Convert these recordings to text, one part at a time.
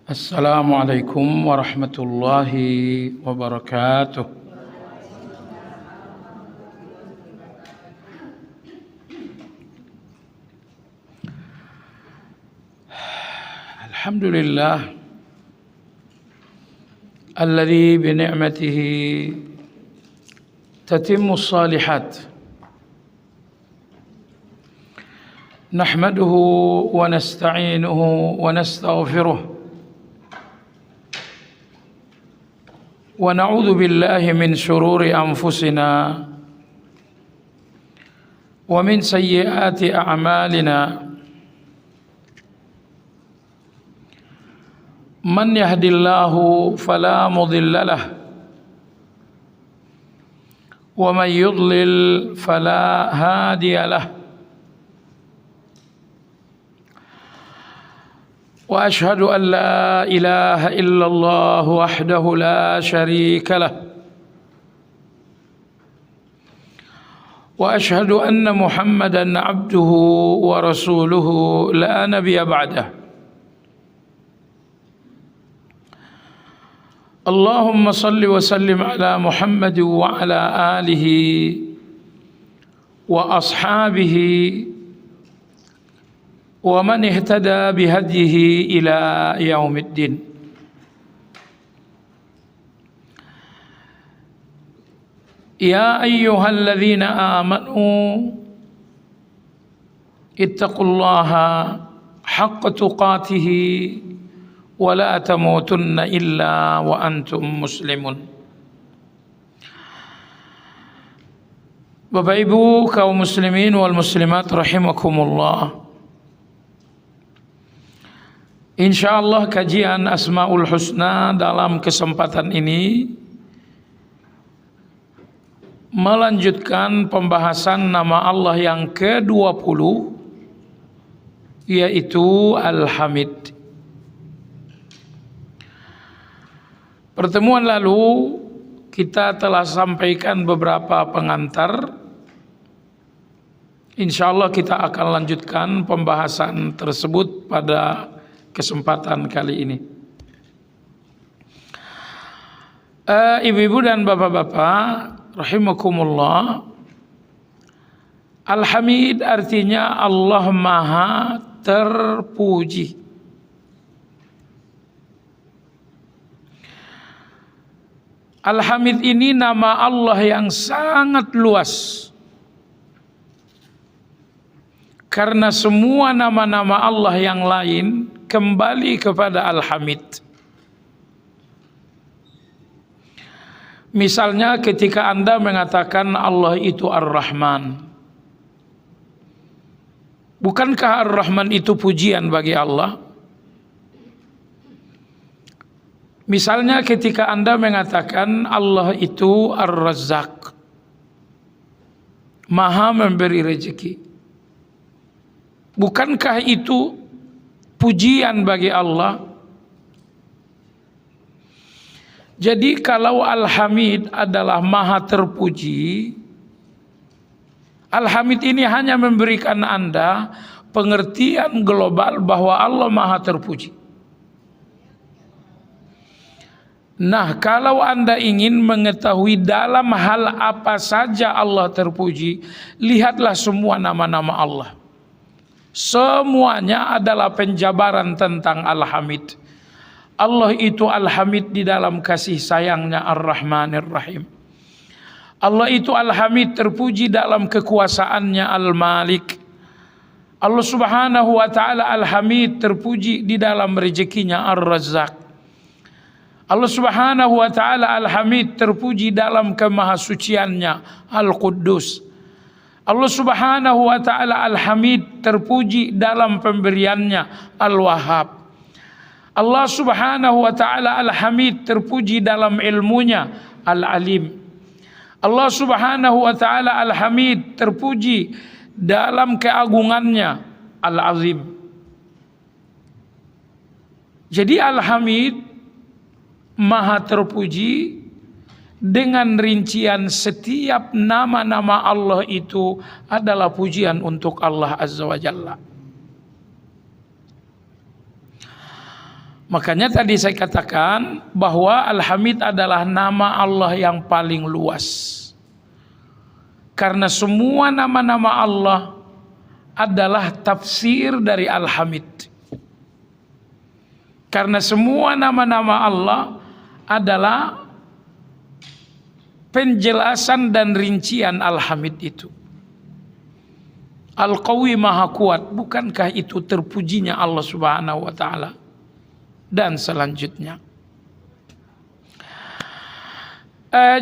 Assalamualaikum warahmatullahi wabarakatuh. Alhamdulillah alladzi bi ni'matihi tatimmu shalihat. Nahmaduhu wa nasta'inuhu wa nastaghfiruh. ونعوذ بالله من شرور أنفسنا ومن سيئات أعمالنا من يهد الله فلا مضل له ومن يضلل فلا هادي له وأشهد أن لا إله إلا الله وحده لا شريك له وأشهد أن محمدا عبده ورسوله لا نبي بعده اللهم صل وسلم على محمد وعلى آله وأصحابه ومن اهتدى بهديه إلى يوم الدين. يا أيها الذين آمنوا اتقوا الله حق تقاته ولا تموتن إلا وأنتم مسلمون. Bapak Ibu kaum muslimin wal muslimat rahimakumullah. Insyaallah kajian Asmaul Husna dalam kesempatan ini melanjutkan pembahasan nama Allah yang ke-20, yaitu Al-Hamid. Pertemuan lalu kita telah sampaikan beberapa pengantar. Insyaallah kita akan lanjutkan pembahasan tersebut pada kesempatan kali ini. Ibu-ibu dan bapak-bapak rahimakumullah, Al-Hamid artinya Allah Maha Terpuji. Al-Hamid ini nama Allah yang sangat luas, karena semua nama-nama Allah yang lain kembali kepada Al-Hamid. Misalnya ketika Anda mengatakan Allah itu Ar-Rahman, bukankah Ar-Rahman itu pujian bagi Allah? Misalnya ketika Anda mengatakan Allah itu Ar-Razzaq, Maha memberi rezeki, bukankah itu pujian bagi Allah? Jadi kalau Al-Hamid adalah Maha Terpuji, Al-Hamid ini hanya memberikan Anda pengertian global bahwa Allah Maha Terpuji. Nah, kalau Anda ingin mengetahui dalam hal apa saja Allah terpuji, lihatlah semua nama-nama Allah. Semuanya adalah penjabaran tentang Al-Hamid. Allah itu Al-Hamid di dalam kasih sayangnya Ar-Rahmanir Rahim. Allah itu Al-Hamid terpuji dalam kekuasaannya Al-Malik. Allah Subhanahu wa taala Al-Hamid terpuji di dalam rezekinya Ar-Razzaq. Allah Subhanahu wa taala Al-Hamid terpuji dalam kemahasuciannya Al-Quddus. Allah Subhanahu wa taala Al-Hamid terpuji dalam pemberiannya Al-Wahhab. Allah Subhanahu wa taala Al-Hamid terpuji dalam ilmunya Al-Alim. Allah Subhanahu wa taala Al-Hamid terpuji dalam keagungannya Al-Azim. Jadi Al-Hamid Maha Terpuji dengan rincian setiap nama-nama Allah itu adalah pujian untuk Allah Azza wa Jalla. Makanya tadi saya katakan bahwa Al-Hamid adalah nama Allah yang paling luas. Karena semua nama-nama Allah adalah tafsir dari Al-Hamid. Karena semua nama-nama Allah adalah penjelasan dan rincian Al-Hamid itu. Al-Qawi Maha Kuat, bukankah itu terpujinya Allah Subhanahu wa taala? Dan selanjutnya,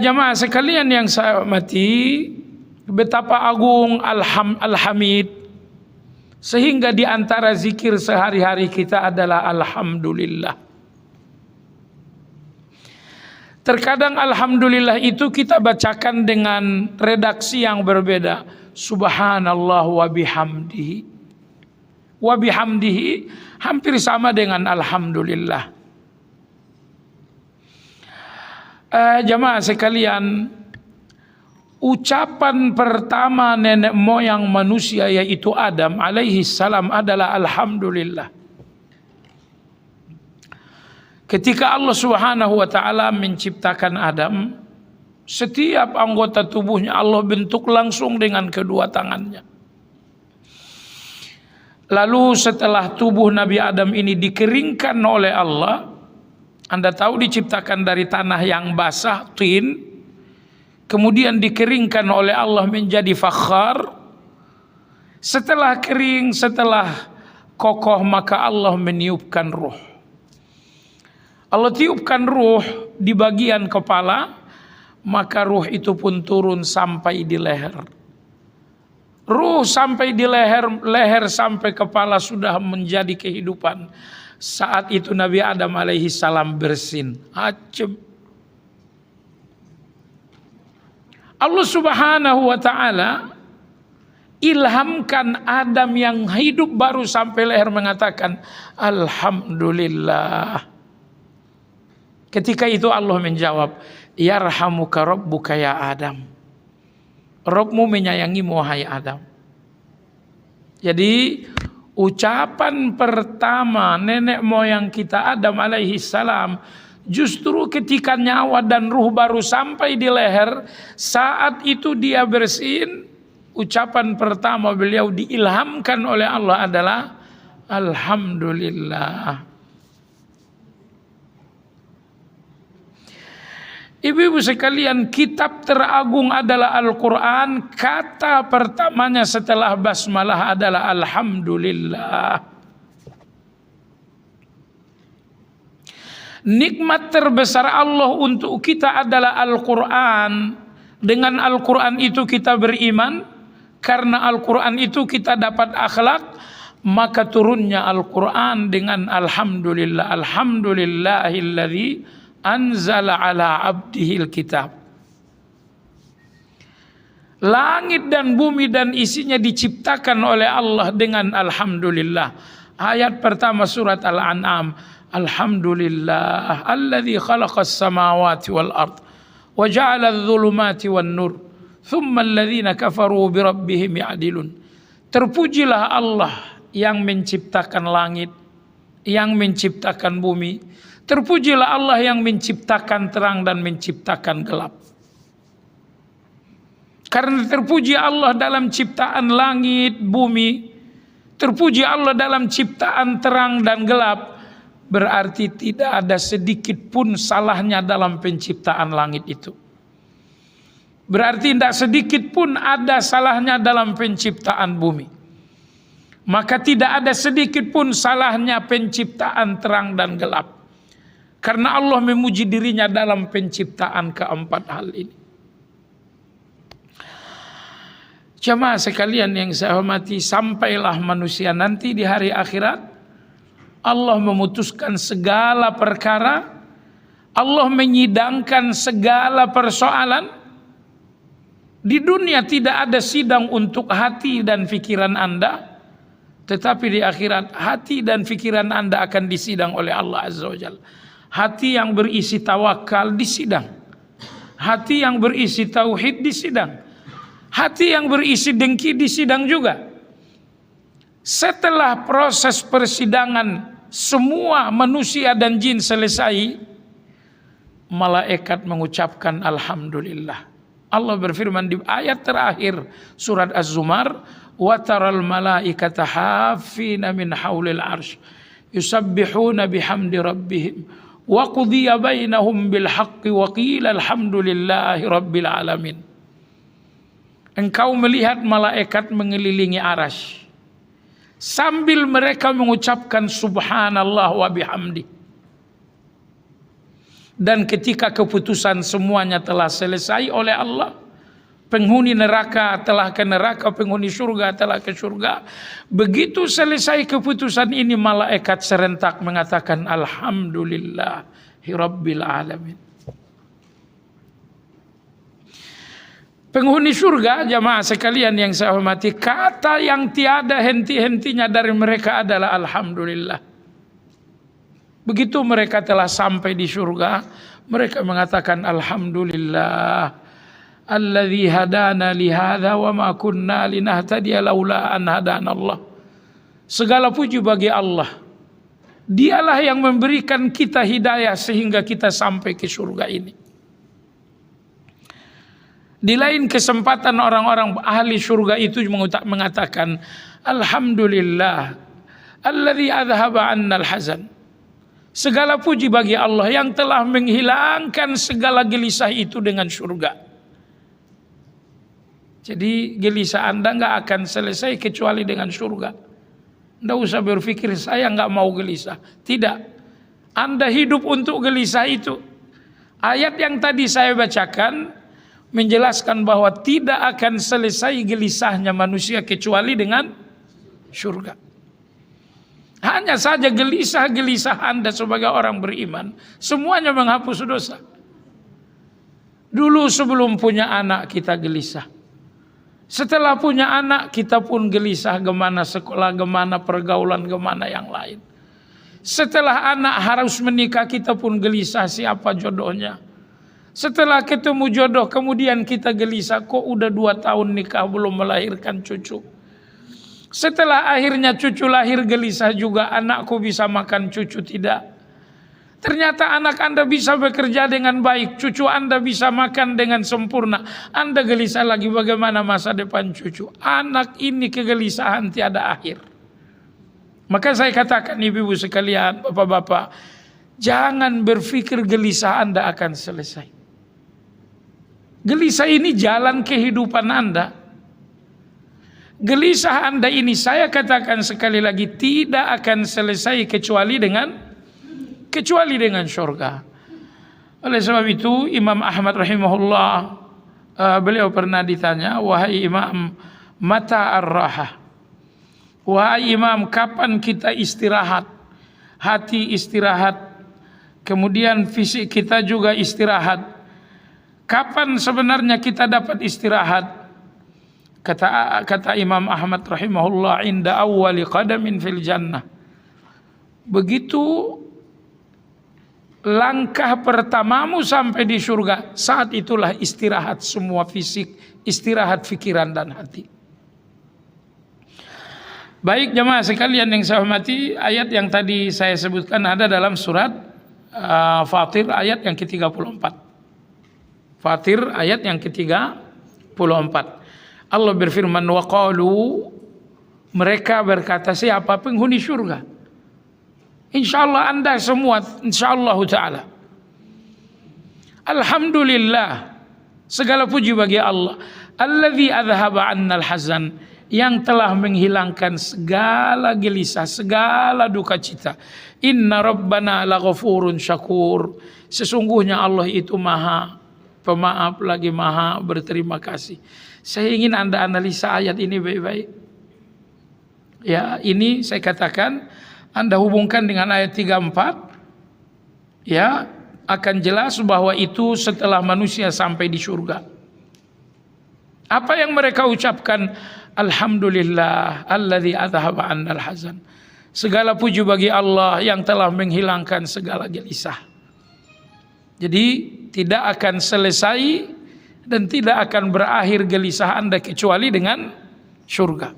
jamaah sekalian yang saya hormati, betapa agung Al-Hamid, sehingga di antara zikir sehari-hari kita adalah Alhamdulillah. Terkadang Alhamdulillah itu kita bacakan dengan redaksi yang berbeda. Subhanallah wa bihamdihi. Wa bihamdihi hampir sama dengan Alhamdulillah. Jamaah sekalian, ucapan pertama nenek moyang manusia yaitu Adam alaihi salam adalah Alhamdulillah. Ketika Allah Subhanahu wa taala menciptakan Adam, setiap anggota tubuhnya Allah bentuk langsung dengan kedua tangannya. Lalu setelah tubuh Nabi Adam ini dikeringkan oleh Allah, Anda tahu diciptakan dari tanah yang basah, tin, kemudian dikeringkan oleh Allah menjadi fakhar. Setelah kering, setelah kokoh, maka Allah meniupkan ruh. Allah tiupkan ruh di bagian kepala, maka ruh itu pun turun sampai di leher. Ruh sampai di leher, leher sampai kepala sudah menjadi kehidupan. Saat itu Nabi Adam alaihi salam bersin. Acem. Allah Subhanahu wa taala ilhamkan Adam yang hidup baru sampai leher mengatakan Alhamdulillah. Ketika itu Allah menjawab, yarhamuka rabbuka ya Adam. Rabbmu menyayangimu wahai Adam. Jadi ucapan pertama nenek moyang kita Adam alaihi salam, justru ketika nyawa dan ruh baru sampai di leher, saat itu dia bersin, ucapan pertama beliau diilhamkan oleh Allah adalah Alhamdulillah. Ibu-ibu sekalian, kitab teragung adalah Al-Quran. Kata pertamanya setelah basmalah adalah Alhamdulillah. Nikmat terbesar Allah untuk kita adalah Al-Quran. Dengan Al-Quran itu kita beriman. Karena Al-Quran itu kita dapat akhlak. Maka turunnya Al-Quran dengan Alhamdulillah. Alhamdulillahilladzi anzala ala abdihil kitab. Langit dan bumi dan isinya diciptakan oleh Allah dengan Alhamdulillah. Ayat pertama surat Al-An'am. Alhamdulillah alladzi khalaqas samawati wal ard wa ja'ala adh-dhulumati wan nur thumma alladhina kafaru bi rabbihim ya'dilun. Terpujilah Allah yang menciptakan langit, yang menciptakan bumi. Terpujilah Allah yang menciptakan terang dan menciptakan gelap. Karena terpuji Allah dalam ciptaan langit, bumi, terpuji Allah dalam ciptaan terang dan gelap, berarti tidak ada sedikit pun salahnya dalam penciptaan langit itu. Berarti tidak sedikit pun ada salahnya dalam penciptaan bumi. Maka tidak ada sedikit pun salahnya penciptaan terang dan gelap. Karena Allah memuji dirinya dalam penciptaan keempat hal ini. Jemaah sekalian yang saya hormati, sampailah manusia nanti di hari akhirat. Allah memutuskan segala perkara. Allah menyidangkan segala persoalan. Di dunia tidak ada sidang untuk hati dan pikiran Anda. Tetapi di akhirat hati dan pikiran Anda akan disidang oleh Allah Azza wa Jalla. Hati yang berisi tawakal disidang. Hati yang berisi tauhid disidang. Hati yang berisi dengki disidang juga. Setelah proses persidangan semua manusia dan jin selesai, malaikat mengucapkan alhamdulillah. Allah berfirman di ayat terakhir surat Az-Zumar, wa taral malaikata hafina min haulil arsy yusabbihuna bihamdi rabbihim wa qudiya bainahum bil haqqi wa qila alhamdulillahi rabbil alamin. Engkau melihat malaikat mengelilingi arasy sambil mereka mengucapkan subhanallah wa bihamdi. Dan ketika keputusan semuanya telah selesai oleh Allah, penghuni neraka telah ke neraka, penghuni surga telah ke surga. Begitu selesai keputusan ini, malaikat serentak mengatakan alhamdulillahi rabbil alamin. Penghuni surga, jamaah sekalian yang saya hormati, kata yang tiada henti-hentinya dari mereka adalah alhamdulillah. Begitu mereka telah sampai di surga, mereka mengatakan alhamdulillah alladzi hadana li hadza wa ma kunna linahtadiya laula an hadanallah. Segala puji bagi Allah. Dialah yang memberikan kita hidayah sehingga kita sampai ke surga ini. Di lain kesempatan orang-orang ahli surga itu mengatakan alhamdulillah alladzi adhaba 'annal hazan. Segala puji bagi Allah yang telah menghilangkan segala gelisah itu dengan surga. Jadi gelisah Anda nggak akan selesai kecuali dengan surga. Nggak usah berpikir saya nggak mau gelisah. Tidak. Anda hidup untuk gelisah itu. Ayat yang tadi saya bacakan menjelaskan bahwa tidak akan selesai gelisahnya manusia kecuali dengan surga. Hanya saja gelisah-gelisah Anda sebagai orang beriman semuanya menghapus dosa. Dulu sebelum punya anak kita gelisah. Setelah punya anak kita pun gelisah, gimana sekolah, gimana pergaulan, gimana yang lain. Setelah anak harus menikah kita pun gelisah siapa jodohnya. Setelah ketemu jodoh kemudian kita gelisah, kok udah 2 tahun nikah belum melahirkan cucu. Setelah akhirnya cucu lahir gelisah juga, anakku bisa makan cucu tidak. Ternyata anak Anda bisa bekerja dengan baik, cucu Anda bisa makan dengan sempurna. Anda gelisah lagi bagaimana masa depan cucu. Anak ini kegelisahan tiada akhir. Maka saya katakan ibu-ibu sekalian, bapak-bapak, jangan berpikir gelisah Anda akan selesai. Gelisah ini jalan kehidupan Anda. Gelisah Anda ini saya katakan sekali lagi tidak akan selesai kecuali dengan surga. Oleh sebab itu Imam Ahmad rahimahullah beliau pernah ditanya, wahai Imam, mata ar-rahah? Wahai Imam, kapan kita istirahat? Hati istirahat, kemudian fisik kita juga istirahat. Kapan sebenarnya kita dapat istirahat? Kata Imam Ahmad rahimahullah, inda awwali qadamin fil jannah. Begitu langkah pertamamu sampai di surga, saat itulah istirahat semua fisik, istirahat pikiran dan hati. Baik jemaah sekalian yang saya hormati, ayat yang tadi saya sebutkan ada dalam surat Fatir ayat yang ke-34. Fatir ayat yang ke-34. Allah berfirman, wa qalu, mereka berkata, siapa penghuni surga? Insyaallah Anda semua, insyaallah taala. Alhamdulillah, segala puji bagi Allah, allazi adhaba 'annal hazan, yang telah menghilangkan segala gelisah, segala duka cita. Inna rabbana laghafurun syakur, sesungguhnya Allah itu maha pemaaf lagi maha berterima kasih. Saya ingin Anda analisa ayat ini baik-baik. Ya, ini saya katakan Anda hubungkan dengan ayat 34. Ya, akan jelas bahwa itu setelah manusia sampai di surga. Apa yang mereka ucapkan? Alhamdulillah alladzi adhaba 'annal hazan. Segala puji bagi Allah yang telah menghilangkan segala gelisah. Jadi tidak akan selesai dan tidak akan berakhir gelisah Anda kecuali dengan surga.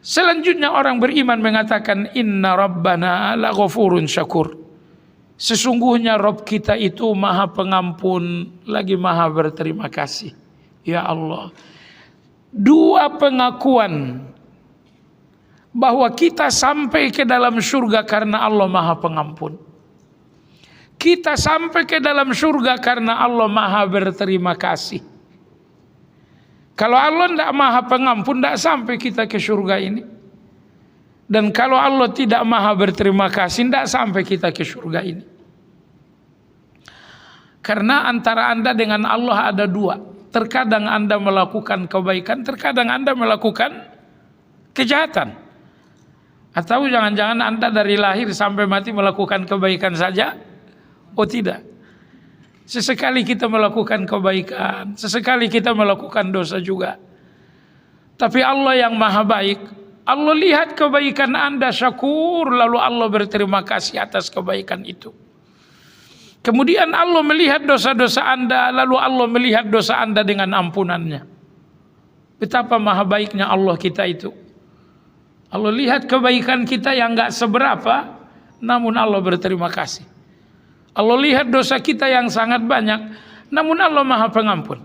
Selanjutnya orang beriman mengatakan inna rabbana laghafurun syakur. Sesungguhnya Rabb kita itu maha pengampun lagi maha berterima kasih. Ya Allah. Dua pengakuan bahwa kita sampai ke dalam surga karena Allah maha pengampun. Kita sampai ke dalam surga karena Allah maha berterima kasih. Kalau Allah tidak maha pengampun, tidak sampai kita ke surga ini. Dan kalau Allah tidak maha berterima kasih, tidak sampai kita ke surga ini. Karena antara Anda dengan Allah ada dua. Terkadang Anda melakukan kebaikan, terkadang Anda melakukan kejahatan. Atau jangan-jangan Anda dari lahir sampai mati melakukan kebaikan saja? Oh tidak. Sesekali kita melakukan kebaikan, sesekali kita melakukan dosa juga. Tapi Allah yang maha baik, Allah lihat kebaikan Anda syakur, lalu Allah berterima kasih atas kebaikan itu. Kemudian Allah melihat dosa-dosa Anda, lalu Allah melihat dosa Anda dengan ampunannya. Betapa maha baiknya Allah kita itu. Allah lihat kebaikan kita yang gak seberapa, namun Allah berterima kasih. Allah lihat dosa kita yang sangat banyak, namun Allah maha pengampun.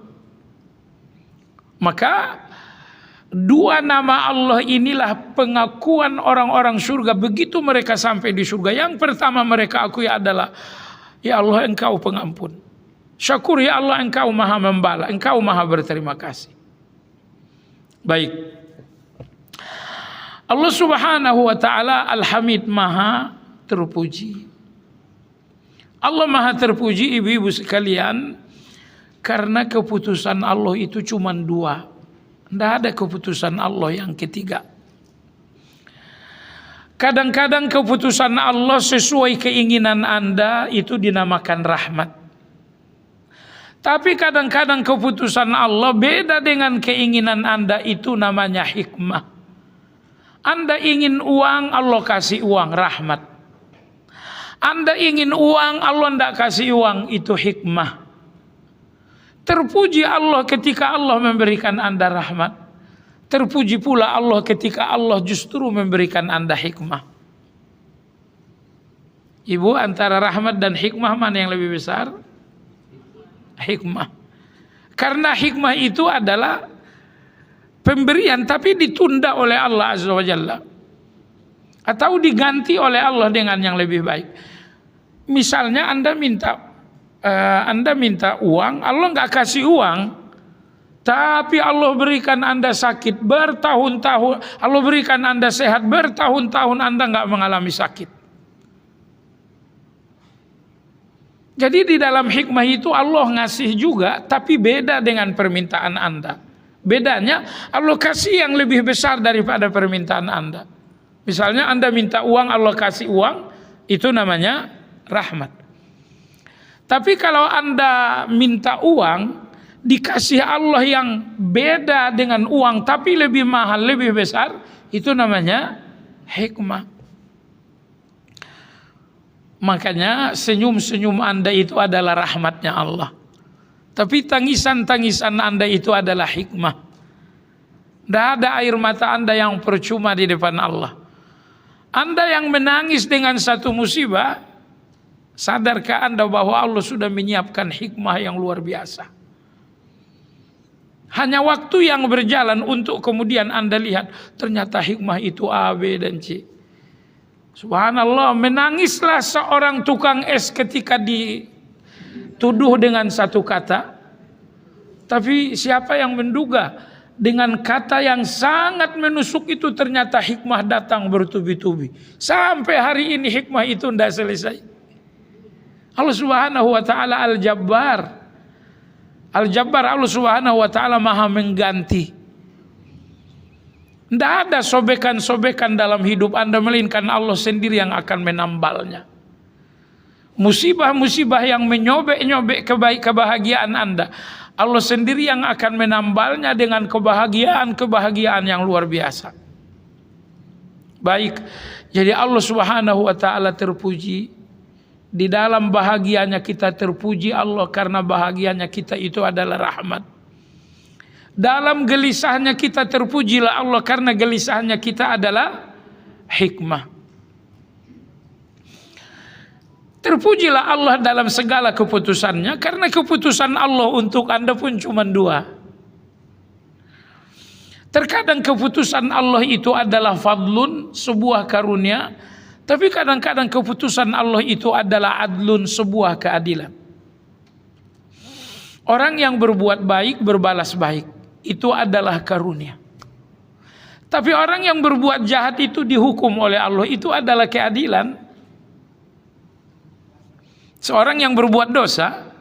Maka dua nama Allah inilah pengakuan orang-orang surga begitu mereka sampai di surga. Yang pertama mereka akui adalah, ya Allah engkau pengampun. Syakur ya Allah engkau maha membala, engkau maha berterima kasih. Baik. Allah subhanahu wa ta'ala al-hamid maha terpuji. Allah maha terpuji ibu-ibu sekalian, karena keputusan Allah itu cuma dua. Tidak ada keputusan Allah yang ketiga. Kadang-kadang keputusan Allah sesuai keinginan Anda itu dinamakan rahmat. Tapi kadang-kadang keputusan Allah beda dengan keinginan Anda, itu namanya hikmah. Anda ingin uang, Allah kasih uang, rahmat. Anda ingin uang, Allah tidak kasih uang, itu hikmah. Terpuji Allah ketika Allah memberikan Anda rahmat. Terpuji pula Allah ketika Allah justru memberikan Anda hikmah. Ibu, antara rahmat dan hikmah mana yang lebih besar? Hikmah. Karena hikmah itu adalah pemberian tapi ditunda oleh Allah Azza wa Jalla, atau diganti oleh Allah dengan yang lebih baik. Misalnya Anda minta uang, Allah nggak kasih uang, tapi Allah berikan Anda sakit bertahun-tahun, Allah berikan Anda sehat bertahun-tahun, Anda nggak mengalami sakit. Jadi di dalam hikmah itu Allah ngasih juga, tapi beda dengan permintaan Anda. Bedanya Allah kasih yang lebih besar daripada permintaan Anda. Misalnya Anda minta uang, Allah kasih uang, itu namanya rahmat. Tapi kalau Anda minta uang, dikasih Allah yang beda dengan uang, tapi lebih mahal, lebih besar, itu namanya hikmah. Makanya senyum-senyum Anda itu adalah rahmatnya Allah. Tapi tangisan-tangisan Anda itu adalah hikmah. Tidak ada air mata Anda yang percuma di depan Allah. Anda yang menangis dengan satu musibah, sadarkah Anda bahwa Allah sudah menyiapkan hikmah yang luar biasa? Hanya waktu yang berjalan untuk kemudian Anda lihat ternyata hikmah itu A, B, dan C. Subhanallah, menangislah seorang tukang es ketika dituduh dengan satu kata. Tapi siapa yang menduga dengan kata yang sangat menusuk itu ternyata hikmah datang bertubi-tubi. Sampai hari ini hikmah itu tidak selesai. Allah subhanahu wa ta'ala al-jabbar. Al-jabbar, Allah subhanahu wa ta'ala maha mengganti. Tidak ada sobekan-sobekan dalam hidup Anda, melainkan Allah sendiri yang akan menambalnya. Musibah-musibah yang menyobek-nyobek kebahagiaan Anda, Allah sendiri yang akan menambalnya dengan kebahagiaan-kebahagiaan yang luar biasa. Baik, jadi Allah subhanahu wa ta'ala terpuji. Di dalam bahagianya kita terpuji Allah, karena bahagianya kita itu adalah rahmat. Dalam gelisahnya kita terpujilah Allah, karena gelisahnya kita adalah hikmah. Terpujilah Allah dalam segala keputusannya, karena keputusan Allah untuk Anda pun cuma dua. Terkadang keputusan Allah itu adalah fadlun, sebuah karunia, tapi kadang-kadang keputusan Allah itu adalah adlun, sebuah keadilan. Orang yang berbuat baik berbalas baik, itu adalah karunia. Tapi orang yang berbuat jahat itu dihukum oleh Allah, itu adalah keadilan. Seorang yang berbuat dosa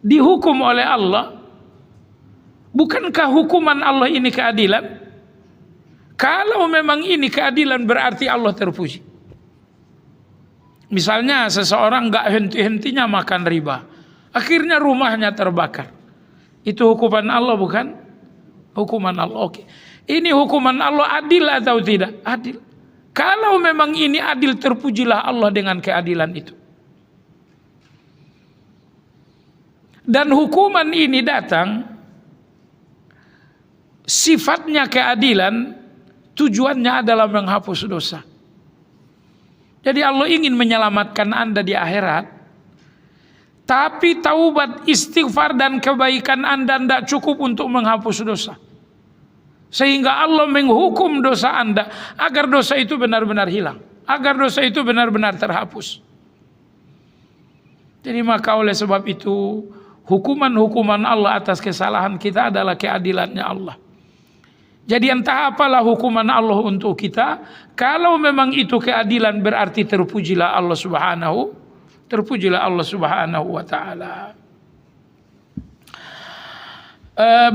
dihukum oleh Allah. Bukankah hukuman Allah ini keadilan? Kalau memang ini keadilan, berarti Allah terpuji. Misalnya seseorang gak henti-hentinya makan riba, akhirnya rumahnya terbakar. Itu hukuman Allah bukan? Hukuman Allah. Oke. Ini hukuman Allah adil atau tidak? Adil. Kalau memang ini adil, terpujilah Allah dengan keadilan itu. Dan hukuman ini datang, sifatnya keadilan, tujuannya adalah menghapus dosa. Jadi Allah ingin menyelamatkan Anda di akhirat, tapi taubat, istighfar dan kebaikan Anda tidak cukup untuk menghapus dosa. Sehingga Allah menghukum dosa Anda agar dosa itu benar-benar hilang, agar dosa itu benar-benar terhapus. Jadi maka oleh sebab itu, hukuman-hukuman Allah atas kesalahan kita adalah keadilannya Allah. Jadi entah apalah hukuman Allah untuk kita, kalau memang itu keadilan, berarti terpujilah Allah Subhanahu wa taala.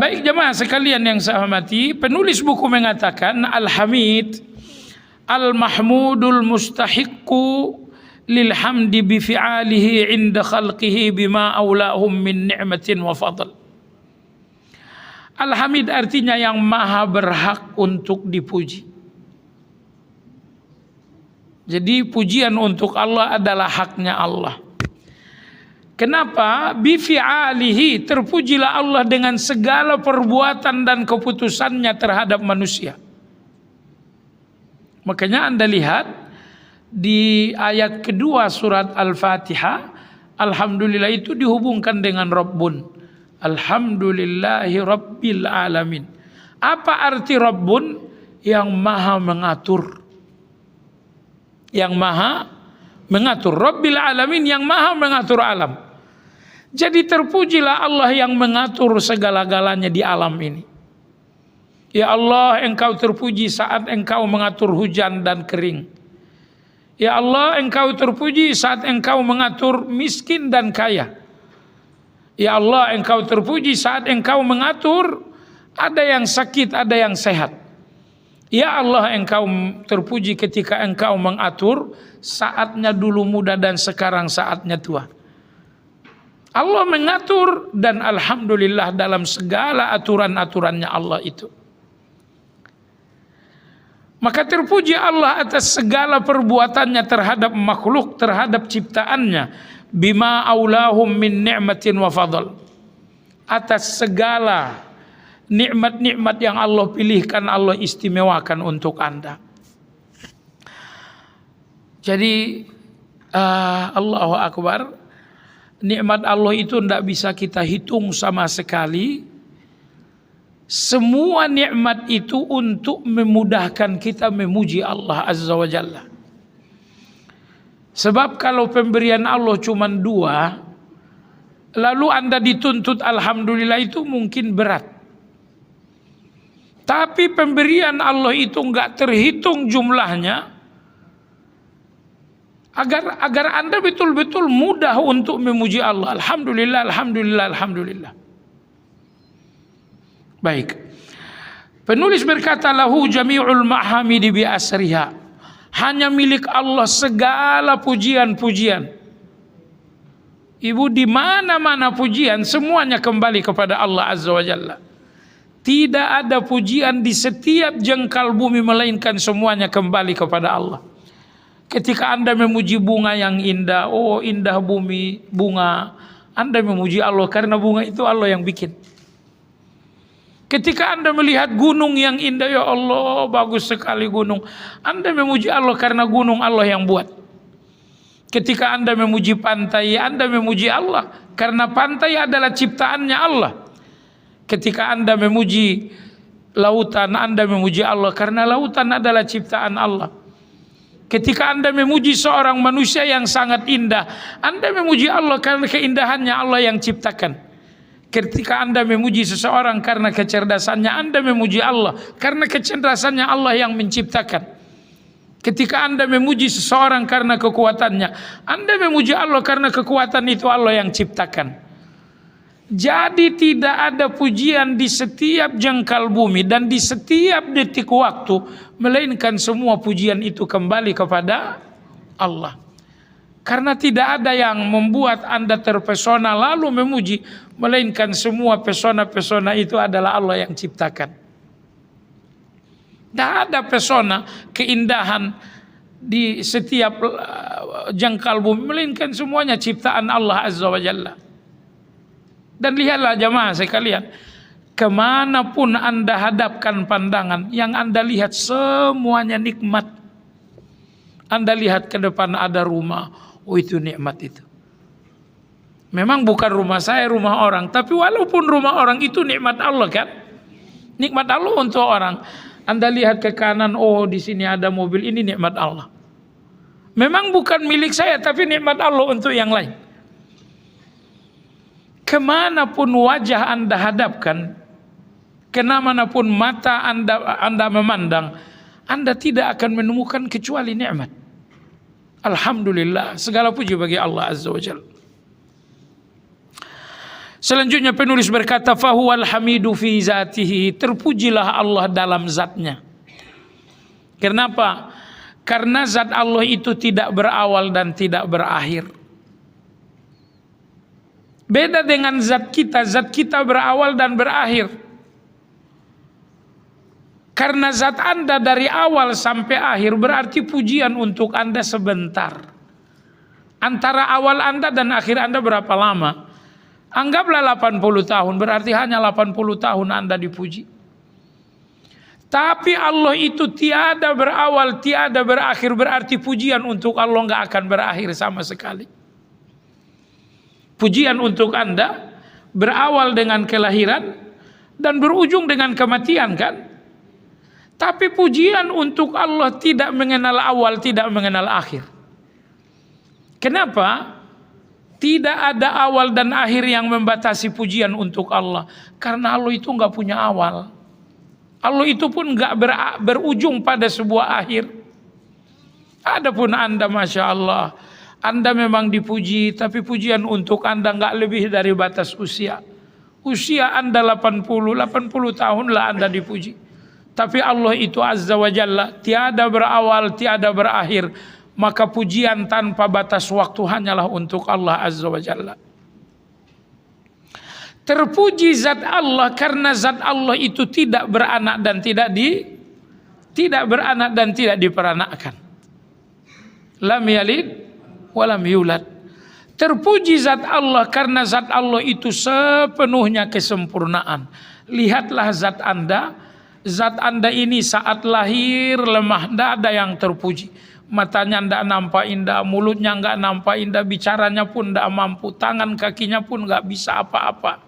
Baik jemaah sekalian yang saya hormati, penulis buku mengatakan Al-Hamid Al-Mahmudul Mustahiqqu lil hamdi bi fi'alihi 'inda khalqihi bima aulahum min ni'matin wa fadl. Al-Hamid artinya yang maha berhak untuk dipuji. Jadi pujian untuk Allah adalah haknya Allah. Kenapa? Bi fi'alihi, terpujilah Allah dengan segala perbuatan dan keputusannya terhadap manusia. Makanya Anda lihat di ayat kedua surat Al-Fatihah, alhamdulillah itu dihubungkan dengan Rabbun. Alhamdulillahi Rabbil Alamin. Apa arti Rabbun? Yang maha mengatur. Yang maha mengatur. Rabbil Alamin, yang maha mengatur alam. Jadi terpujilah Allah yang mengatur segala-galanya di alam ini. Ya Allah, Engkau terpuji saat Engkau mengatur hujan dan kering. Ya Allah, Engkau terpuji saat Engkau mengatur miskin dan kaya. Ya Allah, Engkau terpuji saat Engkau mengatur ada yang sakit, ada yang sehat. Ya Allah, Engkau terpuji ketika Engkau mengatur saatnya dulu muda dan sekarang saatnya tua. Allah mengatur, dan alhamdulillah dalam segala aturan-aturannya Allah itu. Maka terpuji Allah atas segala perbuatannya terhadap makhluk, terhadap ciptaannya. Bima aulahum min ni'matin wa fadl. Atas segala nikmat-nikmat yang Allah pilihkan, Allah istimewakan untuk Anda. Jadi Allahu Akbar. Nikmat Allah itu tidak bisa kita hitung sama sekali. Semua nikmat itu untuk memudahkan kita memuji Allah Azza wa Jalla. Sebab kalau pemberian Allah cuma dua, lalu Anda dituntut alhamdulillah, itu mungkin berat. Tapi pemberian Allah itu enggak terhitung jumlahnya. Agar Anda betul-betul mudah untuk memuji Allah. Alhamdulillah, alhamdulillah, alhamdulillah. Baik. Penulis berkata, lahu jami'ul mahamidi bi asriha. Hanya milik Allah segala pujian-pujian. Ibu, di mana-mana pujian semuanya kembali kepada Allah Azza wa Jalla. Tidak ada pujian di setiap jengkal bumi melainkan semuanya kembali kepada Allah. Ketika Anda memuji bunga yang indah, oh indah bumi, bunga, Anda memuji Allah karena bunga itu Allah yang bikin. Ketika Anda melihat gunung yang indah, ya Allah, bagus sekali gunung, Anda memuji Allah karena gunung Allah yang buat. Ketika Anda memuji pantai, Anda memuji Allah karena pantai adalah ciptaannya Allah. Ketika Anda memuji lautan, Anda memuji Allah karena lautan adalah ciptaan Allah. Ketika Anda memuji seorang manusia yang sangat indah, Anda memuji Allah karena keindahannya Allah yang ciptakan. Ketika Anda memuji seseorang karena kecerdasannya, Anda memuji Allah karena kecerdasannya Allah yang menciptakan. Ketika Anda memuji seseorang karena kekuatannya, Anda memuji Allah karena kekuatan itu Allah yang ciptakan. Jadi tidak ada pujian di setiap jengkal bumi dan di setiap detik waktu, melainkan semua pujian itu kembali kepada Allah. Karena tidak ada yang membuat Anda terpesona lalu memuji, melainkan semua pesona-pesona itu adalah Allah yang ciptakan. Tidak ada pesona, keindahan di setiap jengkal bumi, melainkan semuanya ciptaan Allah Azza wa Jalla. Dan lihatlah jamaah sekalian, kemanapun Anda hadapkan pandangan, yang Anda lihat semuanya nikmat. Anda lihat ke depan ada rumah, oh itu nikmat itu. Memang bukan rumah saya, rumah orang, tapi walaupun rumah orang itu nikmat Allah kan? Nikmat Allah untuk orang. Anda lihat ke kanan, oh di sini ada mobil, ini nikmat Allah. Memang bukan milik saya, tapi nikmat Allah untuk yang lain. Kemanapun wajah Anda hadapkan, kemanapun mata Anda memandang, Anda tidak akan menemukan kecuali nikmat. Alhamdulillah, segala puji bagi Allah Azza wa Jalla. Selanjutnya penulis berkata, fahuwal hamidu fi zatihi, terpujilah Allah dalam zatnya. Kenapa? Karena zat Allah itu tidak berawal dan tidak berakhir. Beda dengan zat kita berawal dan berakhir. Karena zat Anda dari awal sampai akhir berarti pujian untuk Anda sebentar. Antara awal Anda dan akhir Anda berapa lama? Anggaplah 80 tahun, berarti hanya 80 tahun Anda dipuji. Tapi Allah itu tiada berawal, tiada berakhir, berarti pujian untuk Allah nggak akan berakhir sama sekali. Pujian untuk Anda berawal dengan kelahiran dan berujung dengan kematian kan? Tapi pujian untuk Allah tidak mengenal awal, tidak mengenal akhir. Kenapa? Tidak ada awal dan akhir yang membatasi pujian untuk Allah. Karena Allah itu nggak punya awal. Allah itu pun nggak berujung pada sebuah akhir. Adapun Anda, Masya Allah, Anda memang dipuji, tapi pujian untuk Anda nggak lebih dari batas usia. Usia Anda 80 tahunlah Anda dipuji. Tapi Allah itu Azza wa Jalla tiada berawal, tiada berakhir. Maka pujian tanpa batas waktu hanyalah untuk Allah Azza wa Jalla. Terpuji zat Allah karena zat Allah itu tidak beranak dan tidak beranak dan tidak diperanakkan. Lam yalid wa lam yulad. Terpuji zat Allah karena zat Allah itu sepenuhnya kesempurnaan. Lihatlah zat Anda ini saat lahir lemah, tidak ada yang terpuji. Matanya tidak nampak indah, mulutnya nggak nampak indah, bicaranya pun tidak mampu, tangan kakinya pun nggak bisa apa-apa.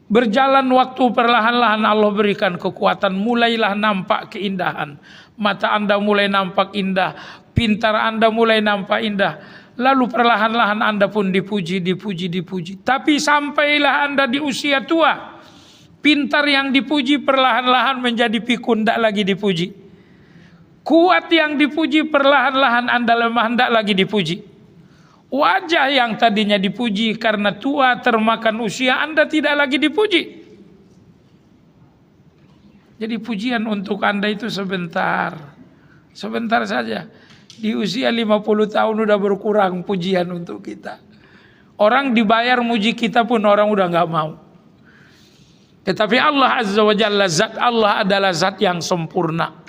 Berjalan waktu perlahan-lahan Allah berikan kekuatan, mulailah nampak keindahan. Mata Anda mulai nampak indah, pintar Anda mulai nampak indah. Lalu perlahan-lahan Anda pun dipuji. Tapi sampailah Anda di usia tua, pintar yang dipuji perlahan-lahan menjadi pikun, tidak lagi dipuji. Kuat yang dipuji perlahan-lahan Anda lemah, tidak lagi dipuji. Wajah yang tadinya dipuji karena tua termakan usia, Anda tidak lagi dipuji. Jadi pujian untuk Anda itu sebentar saja. Di usia 50 tahun udah berkurang pujian untuk kita. Orang dibayar muji kita pun orang udah nggak mau. Tetapi Allah Azza wa Jalla, zat Allah adalah zat yang sempurna.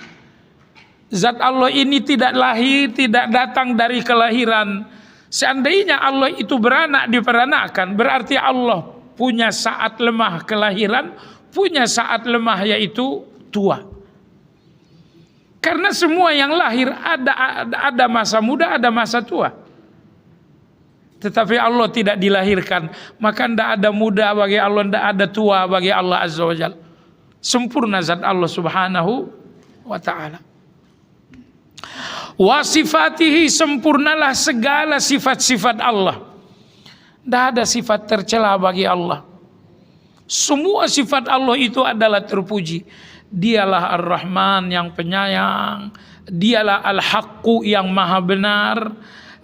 Zat Allah ini tidak lahir, tidak datang dari kelahiran. Seandainya Allah itu beranak diperanakkan, berarti Allah punya saat lemah kelahiran, punya saat lemah, yaitu tua. Karena semua yang lahir ada masa muda, ada masa tua. Tetapi Allah tidak dilahirkan, maka tidak ada muda bagi Allah, tidak ada tua bagi Allah Azza wa Jalla. Sempurna zat Allah Subhanahu wa ta'ala. Wa sifatihi, sempurnalah segala sifat-sifat Allah. Tidak ada sifat tercela bagi Allah. Semua sifat Allah itu adalah terpuji. Dialah Ar-Rahman yang penyayang, dialah Al-Haqqu yang maha benar,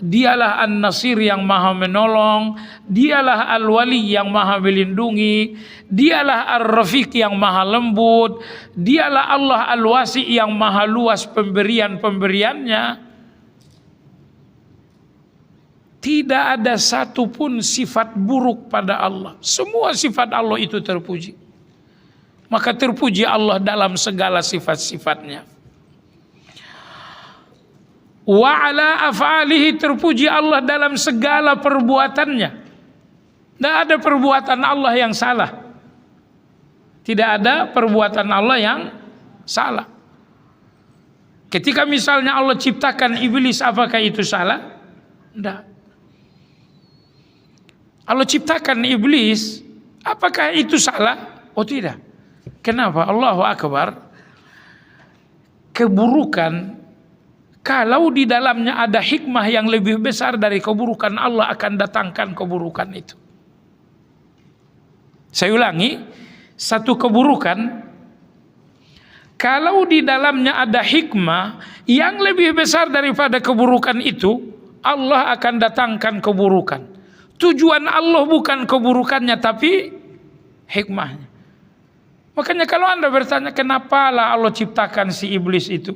dialah An-Nasir yang maha menolong, dialah Al-Wali yang maha melindungi, dialah Ar-Rafiq yang maha lembut, dialah Allah Al-Wasi yang maha luas pemberian-pemberiannya. Tidak ada satupun sifat buruk pada Allah. Semua sifat Allah itu terpuji. Maka terpuji Allah dalam segala sifat-sifatnya. Wa ala af'alihi, terpuji Allah dalam segala perbuatannya. Tidak ada perbuatan Allah yang salah. Tidak ada perbuatan Allah yang salah. Ketika misalnya Allah ciptakan iblis, apakah itu salah? Tidak. Allah ciptakan iblis, apakah itu salah? Oh tidak. Kenapa? Allahu Akbar. Keburukan, kalau di dalamnya ada hikmah yang lebih besar dari keburukan, Allah akan datangkan keburukan itu. Saya ulangi, satu keburukan, kalau di dalamnya ada hikmah yang lebih besar daripada keburukan itu, Allah akan datangkan keburukan. Tujuan Allah bukan keburukannya, tapi hikmahnya. Makanya kalau Anda bertanya, kenapa lah Allah ciptakan si iblis itu?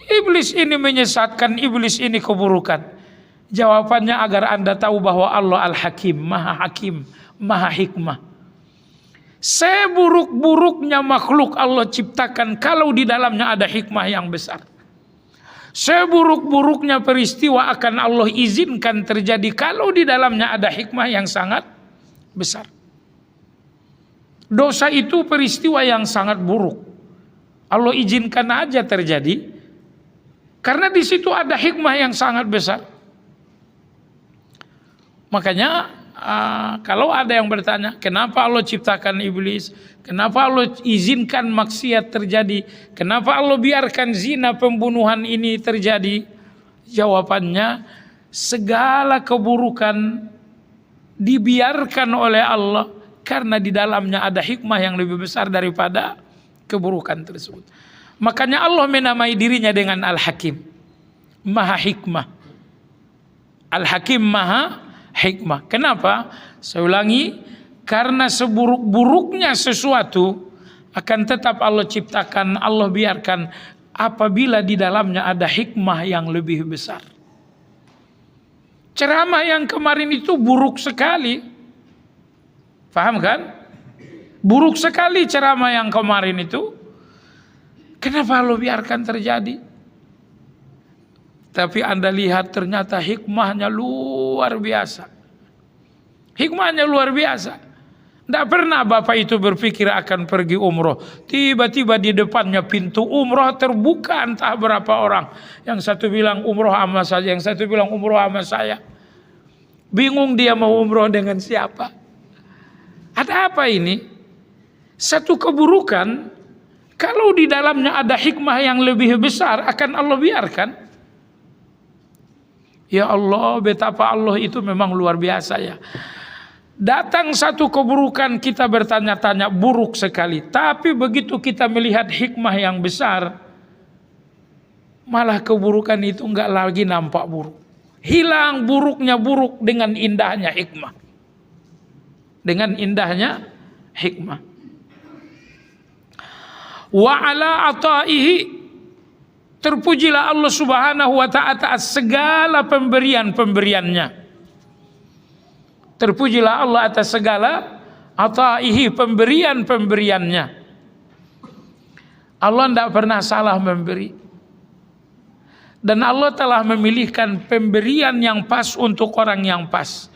Iblis ini menyesatkan, iblis ini keburukan. Jawabannya agar Anda tahu bahwa Allah Al-Hakim, Maha Hakim, Maha Hikmah. Seburuk-buruknya makhluk Allah ciptakan kalau di dalamnya ada hikmah yang besar. Seburuk-buruknya peristiwa akan Allah izinkan terjadi kalau di dalamnya ada hikmah yang sangat besar. Dosa itu peristiwa yang sangat buruk. Allah izinkan aja terjadi karena di situ ada hikmah yang sangat besar. Makanya kalau ada yang bertanya, kenapa Allah ciptakan iblis? Kenapa Allah izinkan maksiat terjadi? Kenapa Allah biarkan zina, pembunuhan ini terjadi? Jawabannya, segala keburukan dibiarkan oleh Allah karena di dalamnya ada hikmah yang lebih besar daripada keburukan tersebut. Makanya Allah menamai dirinya dengan Al-Hakim, Maha Hikmah. Al-Hakim, Maha Hikmah. Kenapa? Saya ulangi, karena seburuk-buruknya sesuatu akan tetap Allah ciptakan, Allah biarkan apabila di dalamnya ada hikmah yang lebih besar. Ceramah yang kemarin itu buruk sekali. Paham kan? Buruk sekali ceramah yang kemarin itu. Kenapa Allah biarkan terjadi? Tapi Anda lihat ternyata hikmahnya luar biasa. Hikmahnya luar biasa. Tidak pernah Bapak itu berpikir akan pergi umroh. Tiba-tiba di depannya pintu umroh terbuka entah berapa orang. Yang satu bilang umroh sama saya, yang satu bilang umroh sama saya. Bingung dia mau umroh dengan siapa. Ada apa ini? Satu keburukan, kalau di dalamnya ada hikmah yang lebih besar akan Allah biarkan. Ya Allah, betapa Allah itu memang luar biasa ya. Datang satu keburukan kita bertanya-tanya buruk sekali. Tapi begitu kita melihat hikmah yang besar, malah keburukan itu enggak lagi nampak buruk. Hilang buruknya buruk dengan indahnya hikmah. Dengan indahnya hikmah. Wa ala ata'ihi, terpujilah Allah Subhanahu wa ta'ala atas segala pemberian-pemberiannya. Terpujilah Allah atas segala ata'ihi, pemberian-pemberiannya. Allah tidak pernah salah memberi. Dan Allah telah memilihkan pemberian yang pas untuk orang yang pas.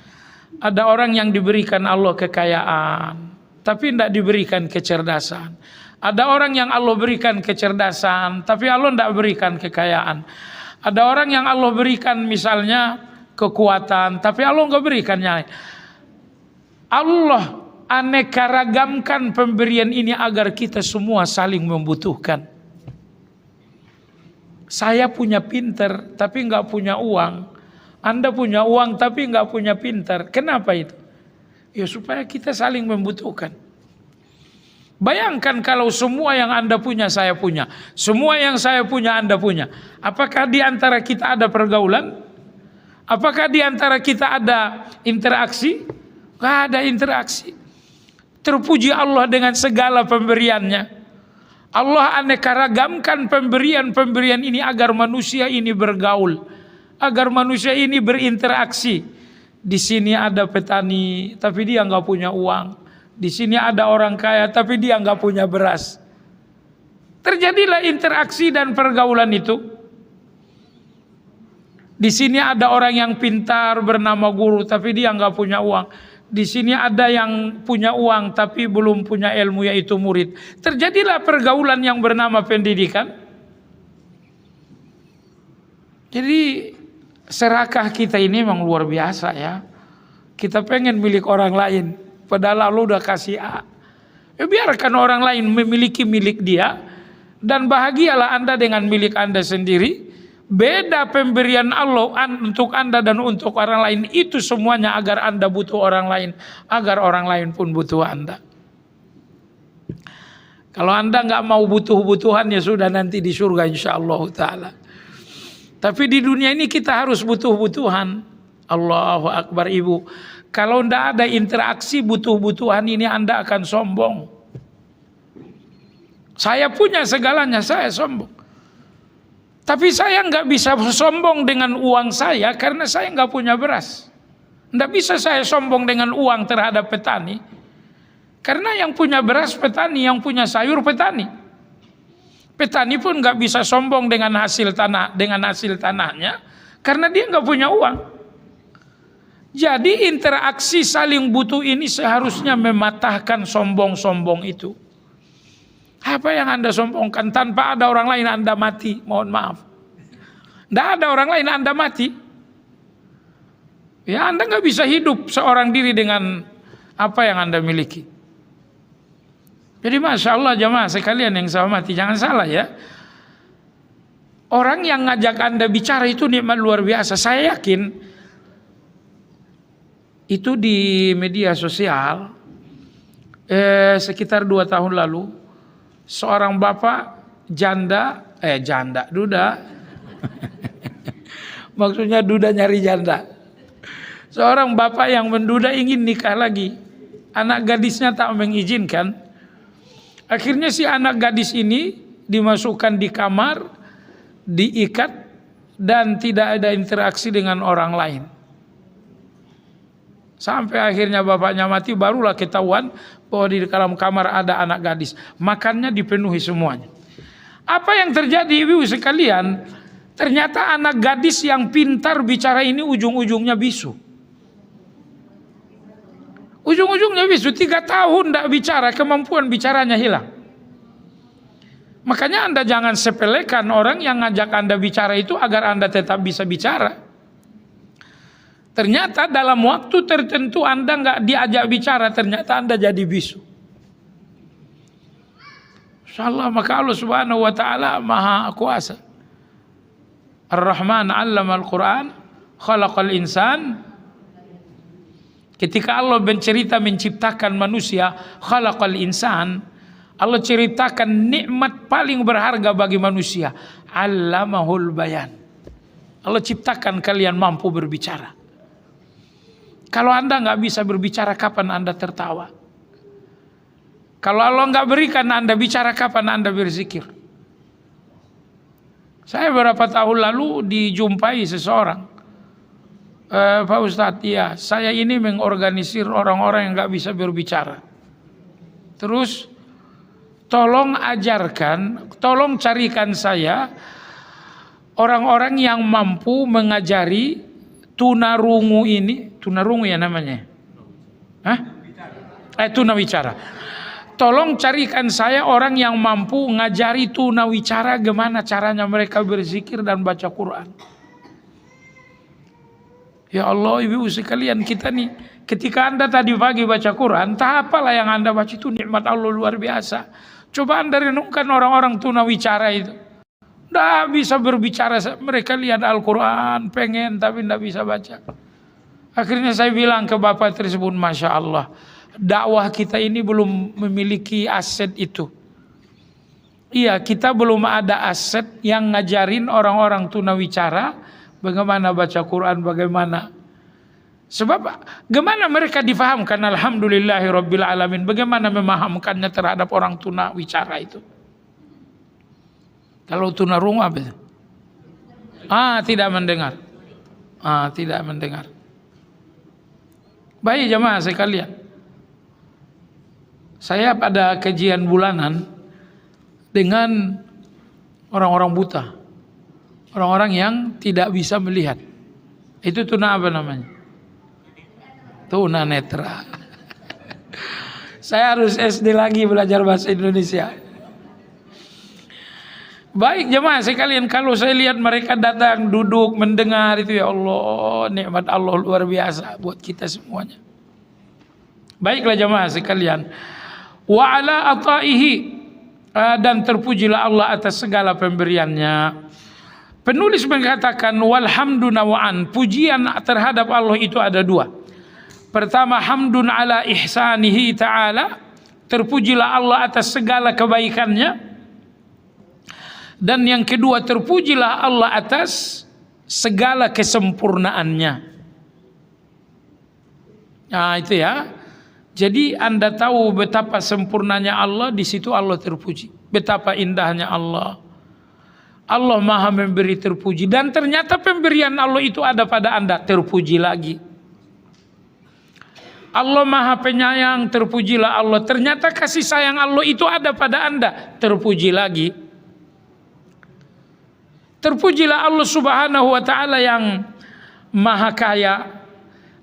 Ada orang yang diberikan Allah kekayaan. tapi tidak diberikan kecerdasan. Ada orang yang Allah berikan kecerdasan, tapi Allah tidak berikan kekayaan. Ada orang yang Allah berikan misalnya kekuatan, tapi Allah nggak berikan nyali. Allah aneka ragamkan pemberian ini agar kita semua saling membutuhkan. Saya punya pinter, tapi nggak punya uang. Anda punya uang, tapi nggak punya pinter. Kenapa itu? Ya supaya kita saling membutuhkan. Bayangkan kalau semua yang Anda punya saya punya, semua yang saya punya Anda punya. Apakah di antara kita ada pergaulan? Apakah di antara kita ada interaksi? Gak ada interaksi. Terpuji Allah dengan segala pemberiannya. Allah aneka ragamkan pemberian-pemberian ini agar manusia ini bergaul, agar manusia ini berinteraksi. Di sini ada petani, tapi dia nggak punya uang. Di sini ada orang kaya tapi dia nggak punya beras. Terjadilah interaksi dan pergaulan itu. Di sini ada orang yang pintar bernama guru tapi dia nggak punya uang. Di sini ada yang punya uang tapi belum punya ilmu yaitu murid. Terjadilah pergaulan yang bernama pendidikan. Jadi serakah kita ini memang luar biasa ya. Kita pengen milik orang lain. Padahal Allah udah kasih A. Ya biarkan orang lain memiliki milik dia. Dan bahagialah Anda dengan milik Anda sendiri. Beda pemberian Allah untuk Anda dan untuk orang lain. Itu semuanya agar Anda butuh orang lain. Agar orang lain pun butuh Anda. Kalau Anda nggak mau butuh-butuhan ya sudah nanti di surga insyaAllah ta'ala. Tapi di dunia ini kita harus butuh-butuhan. Allahu Akbar ibu. Kalau tidak ada interaksi butuh-butuhan ini Anda akan sombong. Saya punya segalanya, saya sombong. Tapi saya nggak bisa sombong dengan uang saya karena saya nggak punya beras. Nggak bisa saya sombong dengan uang terhadap petani. Karena yang punya beras petani, yang punya sayur petani. Petani pun nggak bisa sombong dengan hasil tanahnya karena dia nggak punya uang. Jadi interaksi saling butuh ini seharusnya mematahkan sombong-sombong itu. Apa yang Anda sombongkan? Tanpa ada orang lain Anda mati. Mohon maaf. Tidak ada orang lain Anda mati. Ya Anda nggak bisa hidup seorang diri dengan apa yang Anda miliki. Jadi Masya Allah jamaah sekalian yang saya hormati, jangan salah ya. Orang yang ngajak Anda bicara itu nikmat luar biasa. Saya yakin itu di media sosial sekitar 2 tahun lalu seorang bapak duda maksudnya duda nyari janda, seorang bapak yang menduda ingin nikah lagi, anak gadisnya tak mengizinkan. Akhirnya si anak gadis ini dimasukkan di kamar, diikat dan tidak ada interaksi dengan orang lain. Sampai akhirnya bapaknya mati, barulah ketahuan bahwa di dalam kamar ada anak gadis. Makannya dipenuhi semuanya. Apa yang terjadi ibu sekalian? Ternyata anak gadis yang pintar bicara ini ujung-ujungnya bisu. Ujung-ujungnya bisu, 3 tahun tidak bicara, kemampuan bicaranya hilang. Makanya Anda jangan sepelekan orang yang ngajak Anda bicara itu agar Anda tetap bisa bicara. Ternyata dalam waktu tertentu Anda nggak diajak bicara, ternyata Anda jadi bisu. Insyaallah maka Allah Subhanahu wa taala Maha Kuasa. Ar-Rahman 'allama al-Qur'an, khalaqal insan. Ketika Allah bercerita menciptakan manusia, khalaqal insan, Allah ceritakan nikmat paling berharga bagi manusia, 'allamahul bayan. Allah ciptakan kalian mampu berbicara. Kalau Anda nggak bisa berbicara, kapan Anda tertawa? Kalau Allah nggak berikan Anda bicara, kapan Anda berzikir? Saya beberapa tahun lalu dijumpai seseorang, Pak Ustadz, ya saya ini mengorganisir orang-orang yang nggak bisa berbicara. Terus tolong ajarkan, tolong carikan saya orang-orang yang mampu mengajari tunarungu ini, tunarungu ya namanya. Hah? tunawicara. Tolong carikan saya orang yang mampu ngajari tunawicara gimana caranya mereka berzikir dan baca Quran. Ya Allah, ibu sekalian, kita nih ketika Anda tadi pagi baca Quran, tak apalah yang Anda baca itu nikmat Allah luar biasa. Coba Anda renungkan orang-orang tunawicara itu. Tidak bisa berbicara, mereka lihat Al-Quran, pengen tapi tidak bisa baca. Akhirnya saya bilang ke bapak tersebut, Masya Allah, dakwah kita ini belum memiliki aset itu. Iya, kita belum ada aset yang ngajarin orang-orang tunawicara bagaimana baca Quran, bagaimana. Sebab bagaimana mereka difahamkan, alhamdulillahirabbil alamin, bagaimana memahamkannya terhadap orang tunawicara itu. Kalau tunarungu apa itu? Tidak mendengar. Tidak mendengar. Baik jemaah sekalian, saya pada kajian bulanan dengan orang-orang buta, orang-orang yang tidak bisa melihat. Itu tuna apa namanya? Tuna netra. Saya harus SD lagi belajar bahasa Indonesia. Baik jemaah sekalian, kalau saya lihat mereka datang, duduk, mendengar itu, ya Allah, nikmat Allah luar biasa buat kita semuanya. Baiklah jemaah sekalian, wa ala ataihi, dan terpujilah Allah atas segala pemberiannya. Penulis mengatakan walhamduna wa'an, pujian terhadap Allah itu ada dua. Pertama, hamdun ala ihsanihi ta'ala, terpujilah Allah atas segala kebaikannya. Dan yang kedua, terpujilah Allah atas segala kesempurnaannya. Nah itu ya. Jadi Anda tahu betapa sempurnanya Allah, di situ Allah terpuji. Betapa indahnya Allah. Allah maha memberi, terpuji. Dan ternyata pemberian Allah itu ada pada Anda, terpuji lagi. Allah maha penyayang, terpujilah Allah. Ternyata kasih sayang Allah itu ada pada Anda, terpuji lagi. Terpujilah Allah subhanahu wa ta'ala yang maha kaya.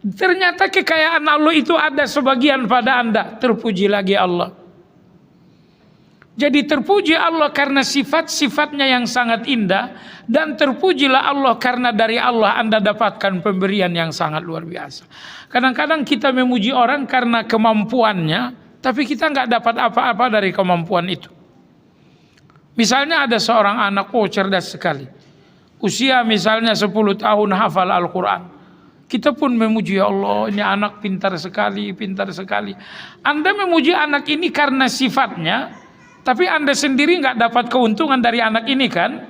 Ternyata kekayaan Allah itu ada sebagian pada Anda, terpuji lagi Allah. Jadi terpuji Allah karena sifat-sifatnya yang sangat indah. Dan terpujilah Allah karena dari Allah Anda dapatkan pemberian yang sangat luar biasa. Kadang-kadang kita memuji orang karena kemampuannya, tapi kita nggak dapat apa-apa dari kemampuan itu. Misalnya ada seorang anak, cerdas sekali, usia misalnya 10 tahun hafal Al-Quran. Kita pun memuji, ya Allah, ini anak pintar sekali, pintar sekali. Anda memuji anak ini karena sifatnya, tapi Anda sendiri nggak dapat keuntungan dari anak ini kan?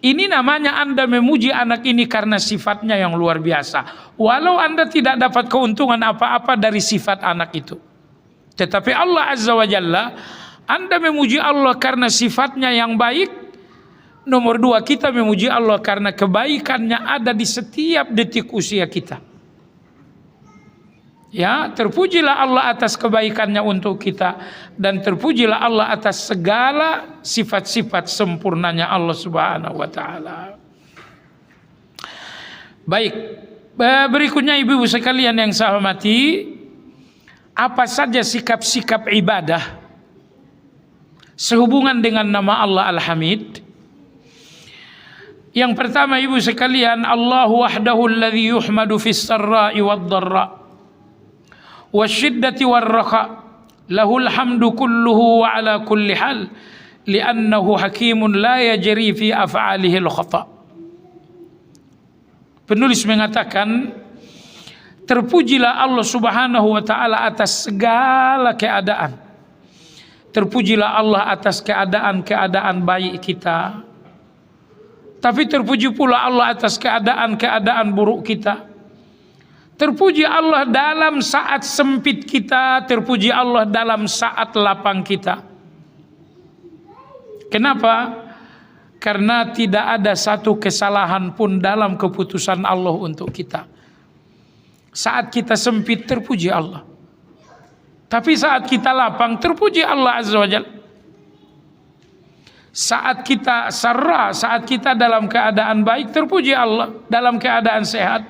Ini namanya Anda memuji anak ini karena sifatnya yang luar biasa. Walau Anda tidak dapat keuntungan apa-apa dari sifat anak itu. Tetapi Allah Azza wa Jalla, Anda memuji Allah karena sifatnya yang baik. Nomor dua, kita memuji Allah karena kebaikannya ada di setiap detik usia kita. Ya, terpujilah Allah atas kebaikannya untuk kita, dan terpujilah Allah atas segala sifat-sifat sempurnanya Allah Subhanahu wa taala. Baik, berikutnya ibu-ibu sekalian yang saya hormati, apa saja sikap-sikap ibadah sehubungan dengan nama Allah Al-Hamid? Yang pertama ibu sekalian, Allahu wahdahu alladhi yuhmadu fis sarra'i wad dharra wasyiddati warraqa, lahul hamdu kulluhu wa ala kulli hal, li'annahu hakimun la yajri fi af'alihi al-khata. Penulis mengatakan, terpujilah Allah Subhanahu wa taala atas segala keadaan. Terpujilah Allah atas keadaan-keadaan baik kita. Tapi terpuji pula Allah atas keadaan-keadaan buruk kita. Terpuji Allah dalam saat sempit kita, terpuji Allah dalam saat lapang kita. Kenapa? Karena tidak ada satu kesalahan pun dalam keputusan Allah untuk kita. Saat kita sempit, terpuji Allah. Tapi saat kita lapang, terpuji Allah Azza wa Jalla. Saat kita sarra, saat kita dalam keadaan baik, terpuji Allah. Dalam keadaan sehat.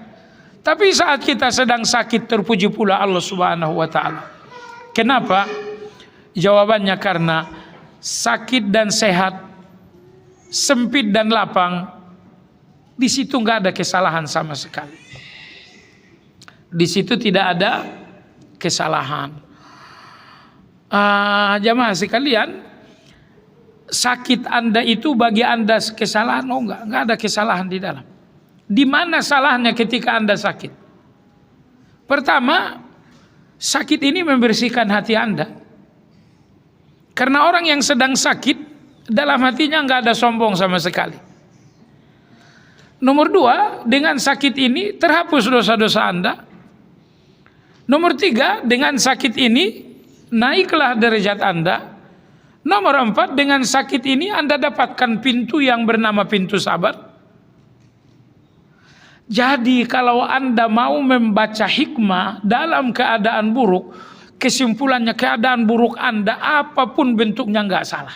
Tapi saat kita sedang sakit, terpuji pula Allah Subhanahu wa ta'ala. Kenapa? Jawabannya karena sakit dan sehat, sempit dan lapang, di situ nggak ada kesalahan sama sekali. Di situ tidak ada kesalahan. Jamaah sekalian, sakit Anda itu bagi Anda kesalahan? Oh enggak ada kesalahan di dalam. Di mana salahnya ketika Anda sakit? Pertama, sakit ini membersihkan hati Anda. Karena orang yang sedang sakit, dalam hatinya enggak ada sombong sama sekali. Nomor 2, dengan sakit ini terhapus dosa-dosa Anda. Nomor 3, dengan sakit ini naiklah derajat Anda. Nomor 4, dengan sakit ini Anda dapatkan pintu yang bernama pintu sabar. Jadi kalau Anda mau membaca hikmah dalam keadaan buruk, kesimpulannya keadaan buruk Anda apapun bentuknya nggak salah.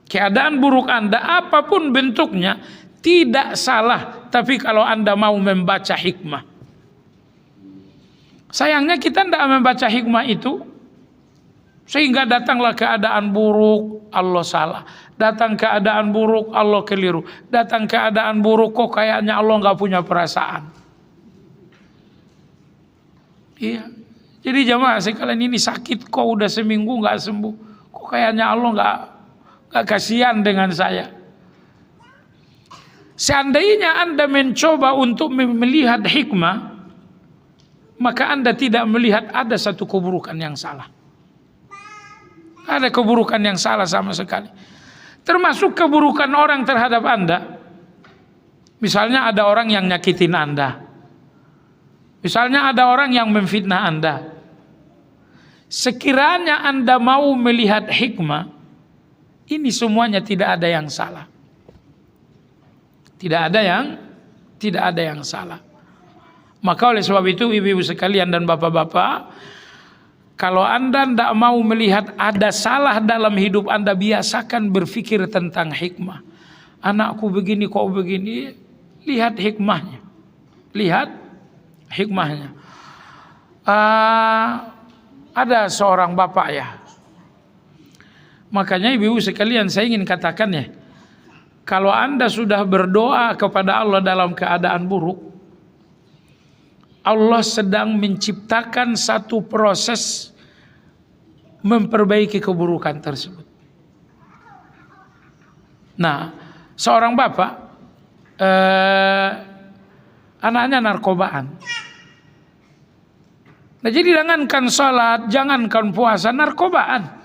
Keadaan buruk Anda apapun bentuknya tidak salah. Tapi kalau Anda mau membaca hikmah, sayangnya kita tidak membaca hikmah itu, sehingga datanglah keadaan buruk, Allah salah. Datang keadaan buruk, Allah keliru. Datang keadaan buruk, kok kayaknya Allah nggak punya perasaan. Iya. Jadi jamaah sekalian, ini sakit kok udah seminggu nggak sembuh. Kok kayaknya Allah nggak kasihan dengan saya. Seandainya Anda mencoba untuk melihat hikmah, maka Anda tidak melihat ada satu keburukan yang salah. Ada keburukan yang salah sama sekali. Termasuk keburukan orang terhadap Anda. Misalnya ada orang yang nyakitin Anda. Misalnya ada orang yang memfitnah Anda. Sekiranya Anda mau melihat hikmah, ini semuanya tidak ada yang salah. Tidak ada yang salah. Maka oleh sebab itu ibu-ibu sekalian dan bapak-bapak, kalau Anda tidak mau melihat ada salah dalam hidup Anda, biasakan berpikir tentang hikmah. Anakku begini kok begini, lihat hikmahnya. Lihat hikmahnya. Ada seorang bapak ya. Makanya ibu-ibu sekalian saya ingin katakan ya, kalau Anda sudah berdoa kepada Allah dalam keadaan buruk, Allah sedang menciptakan satu proses memperbaiki keburukan tersebut. Nah, seorang bapak, anaknya narkobaan. Nah, jadi jangankan sholat, jangankan puasa, narkobaan.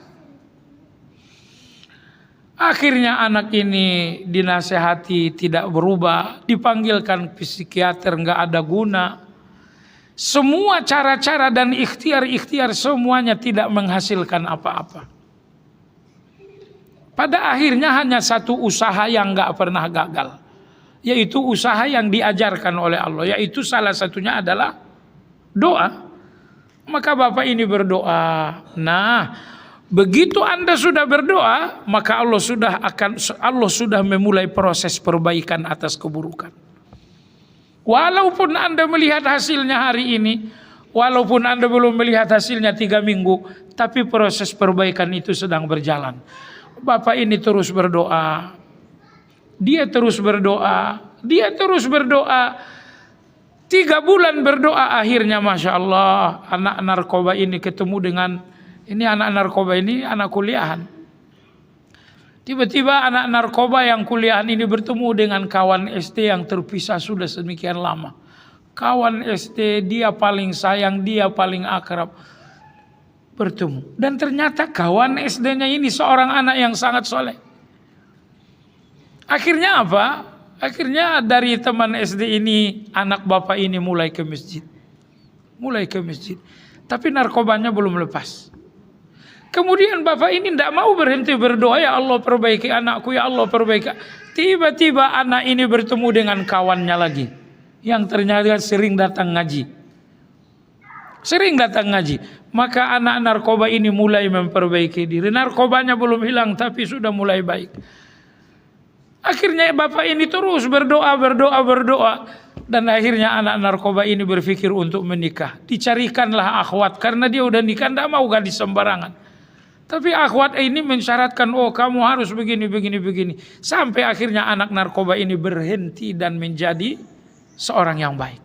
Akhirnya anak ini dinasehati tidak berubah, dipanggilkan psikiater, nggak ada guna. Semua cara-cara dan ikhtiar-ikhtiar semuanya tidak menghasilkan apa-apa. Pada akhirnya hanya satu usaha yang nggak pernah gagal, yaitu usaha yang diajarkan oleh Allah, yaitu salah satunya adalah doa. Maka bapak ini berdoa. Nah, begitu Anda sudah berdoa, maka Allah sudah memulai proses perbaikan atas keburukan. Walaupun Anda melihat hasilnya hari ini, walaupun Anda belum melihat hasilnya 3 minggu, tapi proses perbaikan itu sedang berjalan. Bapak ini terus berdoa. Dia terus berdoa. 3 bulan berdoa, akhirnya Masya Allah, anak narkoba ini ketemu dengan, ini anak narkoba ini anak kuliahan. Tiba-tiba anak narkoba yang kuliahan ini bertemu dengan kawan SD yang terpisah sudah sedemikian lama. Kawan SD, dia paling sayang, dia paling akrab, bertemu. Dan ternyata kawan SD-nya ini seorang anak yang sangat soleh. Akhirnya apa? Akhirnya dari teman SD ini, anak bapak ini mulai ke masjid. Tapi narkobanya belum lepas. Kemudian bapak ini tidak mau berhenti berdoa, ya Allah perbaiki anakku, ya Allah perbaiki. Tiba-tiba anak ini bertemu dengan kawannya lagi, yang ternyata sering datang ngaji. Maka anak narkoba ini mulai memperbaiki diri. Narkobanya belum hilang tapi sudah mulai baik. Akhirnya bapak ini terus berdoa. Dan akhirnya anak narkoba ini berpikir untuk menikah. Dicarikanlah akhwat karena dia udah nikah, tidak mau gadis sembarangan. Tapi akhwat ini mensyaratkan, oh kamu harus begini, begini, begini. Sampai akhirnya anak narkoba ini berhenti dan menjadi seorang yang baik.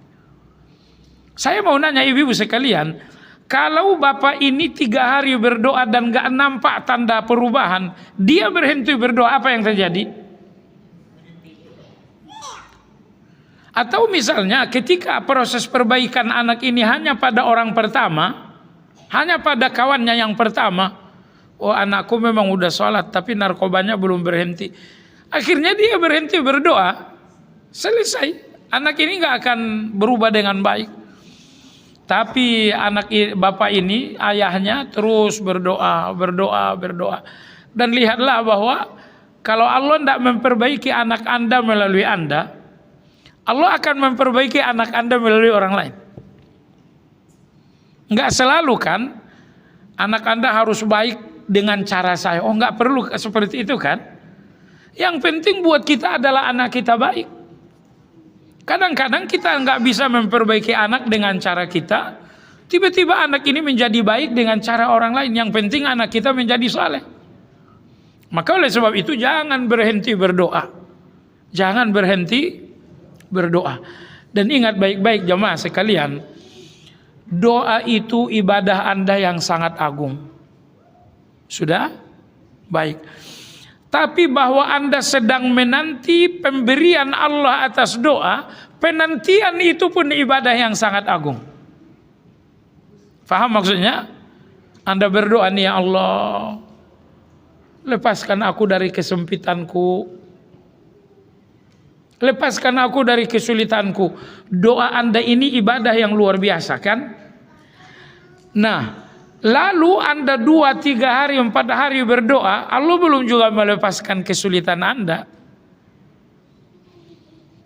Saya mau nanya ibu-ibu sekalian, kalau bapak ini 3 hari berdoa dan gak nampak tanda perubahan, dia berhenti berdoa, apa yang terjadi? Atau misalnya ketika proses perbaikan anak ini hanya pada orang pertama, hanya pada kawannya yang pertama, oh anakku memang udah sholat tapi narkobanya belum berhenti. Akhirnya dia berhenti berdoa, selesai. Anak ini gak akan berubah dengan baik. Tapi bapak ini, ayahnya terus berdoa. Dan lihatlah bahwa kalau Allah tidak memperbaiki anak Anda melalui Anda, Allah akan memperbaiki anak Anda melalui orang lain. Enggak selalu kan anak Anda harus baik dengan cara saya. Oh, enggak perlu seperti itu kan. Yang penting buat kita adalah anak kita baik. Kadang-kadang kita enggak bisa memperbaiki anak dengan cara kita. Tiba-tiba anak ini menjadi baik dengan cara orang lain. Yang penting anak kita menjadi saleh. Maka oleh sebab itu jangan berhenti berdoa. Jangan berhenti berdoa. Dan ingat baik-baik jemaah sekalian, doa itu ibadah Anda yang sangat agung. Sudah? Baik. Tapi bahwa Anda sedang menanti pemberian Allah atas doa, penantian itu pun ibadah yang sangat agung. Faham maksudnya? Anda berdoa nih, ya Allah, lepaskan aku dari kesempitanku, lepaskan aku dari kesulitanku. Doa Anda ini ibadah yang luar biasa kan? Nah, lalu Anda 2, 3 hari, 4 hari berdoa, Allah belum juga melepaskan kesulitan Anda.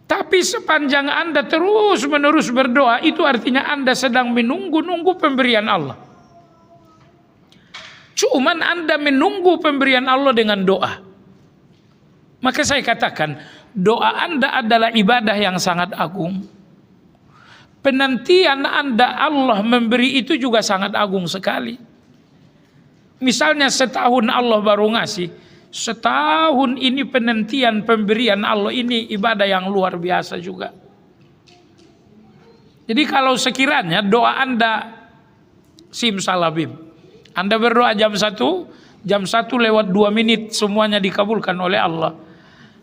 Tapi sepanjang Anda terus menerus berdoa, itu artinya Anda sedang menunggu pemberian Allah. Cuman Anda menunggu pemberian Allah dengan doa. Maka saya katakan, doa Anda adalah ibadah yang sangat agung. Penantian Anda Allah memberi itu juga sangat agung sekali. Misalnya setahun Allah baru ngasih, setahun ini penantian pemberian Allah ini ibadah yang luar biasa juga. Jadi kalau sekiranya doa Anda simsalabim, Anda berdoa jam 1 lewat 2 menit semuanya dikabulkan oleh Allah,